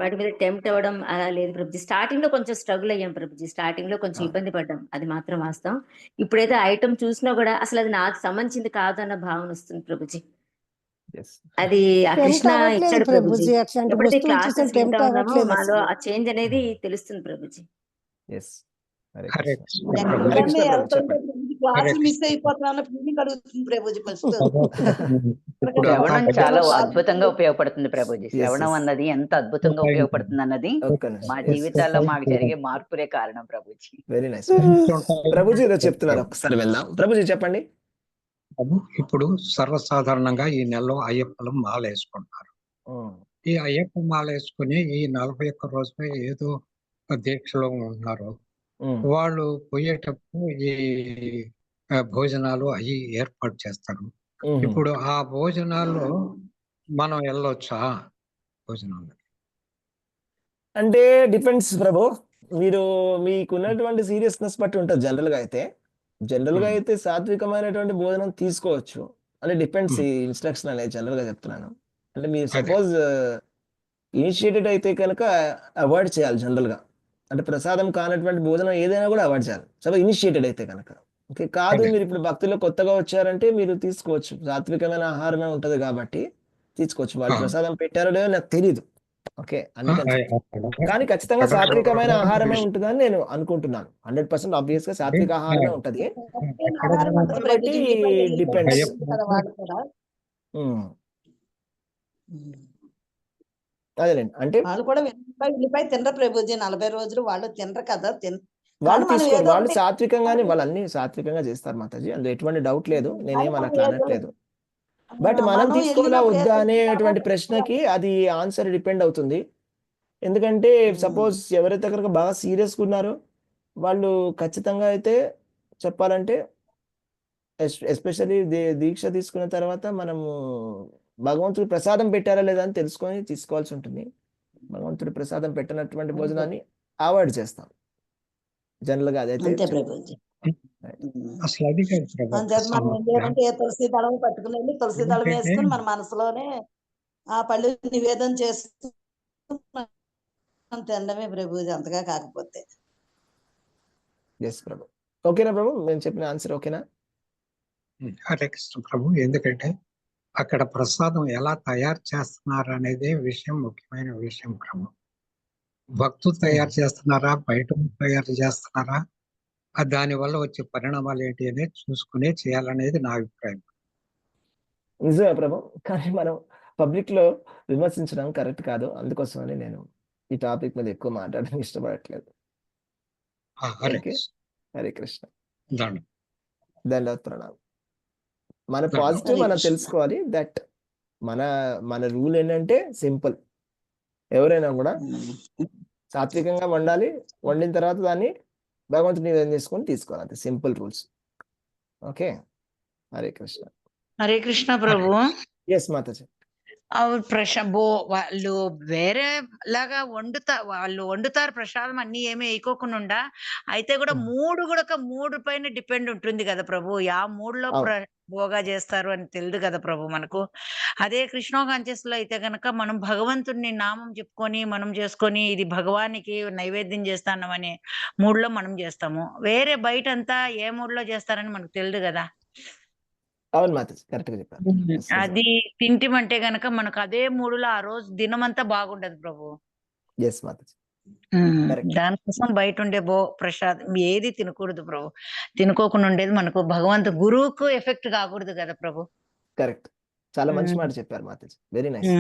F: వాటి మీద టెంప్ట్ అవ్వడం అలా లేదు ప్రభుజీ. స్టార్టింగ్ లో కొంచెం స్ట్రగుల్ అయ్యాం ప్రభుజీ, స్టార్టింగ్ లో కొంచెం ఇబ్బంది పడ్డాం, అది మాత్రం వాస్తవం. ఇప్పుడైతే ఐటమ్ చూసినా కూడా అసలు అది నాకు సంబంధించింది కాదు అన్న భావన వస్తుంది ప్రభుజీ. అది ఆ కృష్ణ ఇచ్చాడు ప్రభుజీ. ఎప్పుడైతే క్లాసెస్ వింటా ఉన్నామో మాలో ఆ చేంజ్ అనేది తెలుస్తుంది ప్రభుజీ.
K: మిస్ అయిపోతున్నా ఫీలింగ్ అడుగుతుంది ప్రభుజీ. ఫస్ట్
B: శ్రవణం చాలా అద్భుతంగా ఉపయోగపడుతుంది ప్రభుజీ. శ్రవణం అన్నది ఎంత అద్భుతంగా ఉపయోగపడుతుంది అన్నది మా జీవితాల్లో మాకు జరిగే మార్పులే కారణం ప్రభుజీ.
A: Very nice. ప్రభుజీ ఏదో చెప్తున్నారు, ఒకసారి వెళ్దాం. ప్రభుజీ చెప్పండి.
O: ఇప్పుడు సర్వసాధారణంగా ఈ నెలలో అయ్యప్పలు మాల వేసుకుంటారు. ఈ అయ్యప్ప మాల వేసుకుని ఈ 41 రోజులు ఏదో దీక్షలో ఉన్నారు. వాళ్ళు పోయేటప్పుడు ఈ భోజనాలు అవి ఏర్పాటు చేస్తారు. ఇప్పుడు ఆ భోజనాల్లో మనం వెళ్ళొచ్చా? భోజనాలు
A: అంటే డిపెండ్స్ ప్రభు, మీరు మీకున్నటువంటి సీరియస్నెస్ బట్టి ఉంటుంది. జనరల్ గా అయితే సాత్వికమైనటువంటి భోజనం తీసుకోవచ్చు. అంటే డిపెండ్స్, ఈ ఇన్స్ట్రక్షన్ అనేది జనరల్ గా చెప్తున్నాను. అంటే మీరు సపోజ్ ఇనిషియేటెడ్ అయితే కనుక అవాయిడ్ చేయాలి జనరల్ గా. అంటే ప్రసాదం కానటువంటి భోజనం ఏదైనా కూడా అవాయిడ్ చేయాలి సపోజ్ ఇనిషియేటెడ్ అయితే కనుక. ఓకే, కాదు మీరు ఇప్పుడు భక్తిలో కొత్తగా వచ్చారంటే మీరు తీసుకోవచ్చు, సాత్వికమైన ఆహారమే ఉంటది కాబట్టి తీసుకోవచ్చు. వాళ్ళు
O: ఆ.
A: ప్రసాదం పెట్టారో లేదో నాకు తెలీదు. ఓకే. అందుకని
O: అక్కడ
A: కానీ ఖచ్చితంగా
O: అక్కడ
A: సాత్వికమైన
O: ఒక
A: ఆహారమే
O: విషయం.
A: ఉంటుందని నేను అనుకుంటున్నాను. 100% ఆబ్వియస్‌గా సాత్విక ఆహారమే ఉంటది.
O: అక్కడ
K: ఆహారం ఉంటుంది
A: బట్టి
K: ప్రభుజీ, ఉల్లిపాయ ఎల్లిపాయ
A: డిపెండ్స్.
K: ఉంటుంది కదా వాళ్ళు కూడా.
A: హ్మ్. అదేలెండి. అంటే
K: వాళ్ళు కూడా ఉల్లిపాయ తినరు ప్రభుజీ, 40 రోజులు వాళ్ళు తినరు కదా.
A: వాళ్ళు
K: కానీ మనం
A: తీసుకోరు.
K: ఏదో
A: వాళ్ళు
K: ఒకటి
A: సాత్వికంగానే వాళ్ళన్నీ సాత్వికంగా చేస్తారు మాతాజీ. అందులో ఎటువంటి డౌట్ లేదు.
K: కానీ
A: నేనేం
K: మనం
A: అట్లా
K: ఏదో
A: అనట్లేదు. బట్ మనం
K: మనం
A: తీసుకోవాలా
K: వెళ్ళినప్పుడు
A: వద్దా
K: ఏదో
A: అనేటువంటి
K: ఒకటి
A: ప్రశ్నకి అది ఆన్సర్ డిపెండ్ అవుతుంది. ఎందుకంటే సపోజ్ ఎవరైతే కనుక బాగా సీరియస్‌గా ఉన్నారో వాళ్ళు ఖచ్చితంగా అయితే చెప్పాలంటే ఎస్పెషల్లీ దీక్ష తీసుకున్న తర్వాత మనము భగవంతుడు ప్రసాదం పెట్టారా లేదా అని తెలుసుకొని తీసుకోవాల్సి ఉంటుంది. భగవంతుడు ప్రసాదం పెట్టనటువంటి భోజనాన్ని అవాయిడ్ చేస్తాం. జనరల్‌గా అదైతే
K: అంతే ప్రభుజీ.
O: అసలు అది కాదు ప్రభు
K: అంతే, మనం ఏం
O: సమస్య.
K: చేయాలంటే ఏ తులసి దళం పట్టుకుని వెళ్ళి తులసి దళం
O: ఎందుకంటే
K: వేసుకుని మన మనసులోనే ఆ పళ్ళు నివేదన చేసుకుని తినడమే ప్రభుజీ, అంతగా కాకపోతే.
A: ఎస్ ప్రభు. ఓకేనా ప్రభు? నేను చెప్పిన ఆన్సర్ ఓకేనా?
O: హరే కృష్ణ ప్రభు. ఎందుకంటే అక్కడ ప్రసాదం ఎలా తయారు చేస్తున్నారు అనేది విషయం, ముఖ్యమైన విషయం ప్రభు. భక్తులు తయారు చేస్తున్నారా, బయట తయారు చేస్తున్నారా, దానివల్ల వచ్చే పరిణామాలు ఏంటి అనేది చూసుకునే చేయాలనేది నా అభిప్రాయం.
A: నిజమే ప్రభు. కానీ మనం పబ్లిక్‌లో విమర్శించడం కరెక్ట్ కాదు. అందుకోసమని నేను ఈ టాపిక్ మీద ఎక్కువ మాట్లాడడానికి ఇష్టపడట్లేదు.
O: హరే
A: ఓకే.
O: కృష్ణ.
A: హరే కృష్ణ.
O: దండం.
A: దండవత్ ప్రణామం. మన
O: దండం.
A: పాజిటివ్
K: హరే
A: మనం
K: కృష్ణ.
A: తెలుసుకోవాలి. దట్ మన మన రూల్ ఏంటంటే సింపుల్. ఎవరైనా కూడా సాత్వికంగా వండాలి. వండిన తర్వాత దాన్ని భగవంతుడి నివేదన చేసుకొని తీసుకోవాలి. అంతే simple rules. Okay. Hare Krishna.
P: Hare Krishna ప్రభు.
A: యెస్ మాతాజీ.
P: వాళ్ళు వేరే లాగా వాళ్ళు వండుతారు ప్రసాదం అన్ని ఏమీ వేయకోకుండా. అయితే కూడా మూడు పైన డిపెండ్ ఉంటుంది కదా ప్రభు. ఆ మూడులో
A: అవును.
P: భోగా చేస్తారు అని తెలియదు కదా ప్రభు మనకు. అదే కృష్ణ కాన్షియస్ లో అయితే గనక మనం భగవంతుడిని నామం చెప్పుకొని మనం చేసుకొని ఇది భగవానికి నైవేద్యం చేస్తామనే మూడులో మనం చేస్తాము. వేరే బయట అంతా ఏ మూడులో చేస్తారని మనకు తెలియదు కదా.
A: అవును మాతాజీ. కరెక్ట్‌గా చెప్పారు. యెస్ నిజం.
P: అది తింటిమంటే గనక మనకు అదే మూడులో ఆ రోజు దినమంతా బాగుండదు ప్రభు.
A: యెస్ మాతాజీ. కరెక్ట్.
P: దానికోసం బయట ఉండే ప్రసాదం ఏది తినకూడదు ప్రభు. తినుకోకుండా ఉండేది మనకు గురువుకు ఎఫెక్ట్ కాకూడదు కదా ప్రభు.
A: కరెక్ట్. చాలా మంచి మాట చెప్పారు మాతాజీ. Very nice.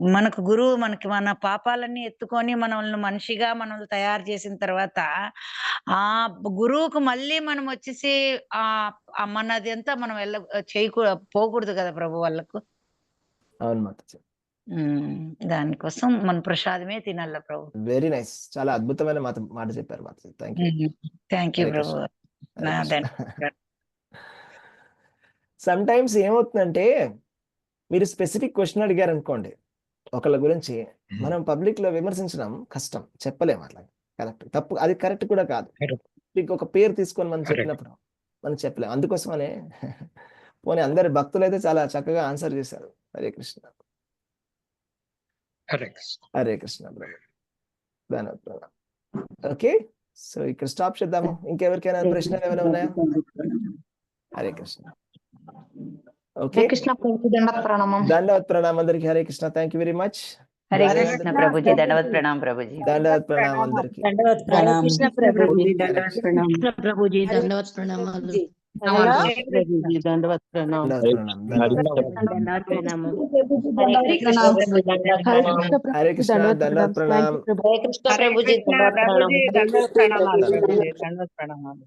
P: మనకు గురువు మన పాపాలన్నీ ఎత్తుకొని మనల్ని మనిషిగా మనల్ని తయారు చేసిన తర్వాత ఆ గురువుకు మళ్ళీ మనం వచ్చేసి మనది అంతా మనం పోకూడదు కదా ప్రభు వాళ్ళకు.
A: అవును మాతాజీ.
P: దానికోసం మన ప్రసాదమే తినాల ప్రభు.
A: Very nice. చాలా అద్భుతమైన మాట చెప్పారు Mataji.
P: Thank you Prabhu.
A: Some times ఏమవుతుందంటే మీరు స్పెసిఫిక్ క్వశ్చన్ అడిగారు అనుకోండి ఒకళ్ళ గురించి, మనం పబ్లిక్ లో విమర్శించడం కష్టం. చెప్పలేము అట్లా. కరెక్ట్ తప్పు అది కరెక్ట్ కూడా కాదు. మీకు ఒక పేరు తీసుకొని మనం చెప్పినప్పుడు మనం చెప్పలేము. అందుకోసమనే పోనీ అందరి భక్తులు అయితే చాలా చక్కగా ఆన్సర్ చేశారు. Hare Krishna.
O: Hare Krishna.
A: Hare Krishna brother. Okay. So ఇక్కడ స్టాప్ చేద్దాము. ఇంకెవరికైనా ప్రశ్నలు ఏమైనా ఉన్నాయా? హరే కృష్ణ. ఓకే. దండవత్ ప్రణామం అందరికి. Hare Krishna. Thank you very much.
B: Hare Krishna Prabhuji. దండవత్ ప్రణామం ప్రభుజీ.
A: దండవత్ ప్రణామం అందరికి.
K: దండవత్ ప్రణామం.
L: కృష్ణ ప్రభుజీ. దండవత్ ప్రణామం.
H: ప్రభుజీ దండవత్ ప్రణామాలు.
L: దండవత్ ప్రణామం.
F: దండవత్ ప్రణామం.
A: హరే కృష్ణ. దండవత్ ప్రణామం.
K: హరే కృష్ణ ప్రభుజీ.
J: దండవత్ ప్రణామాలు.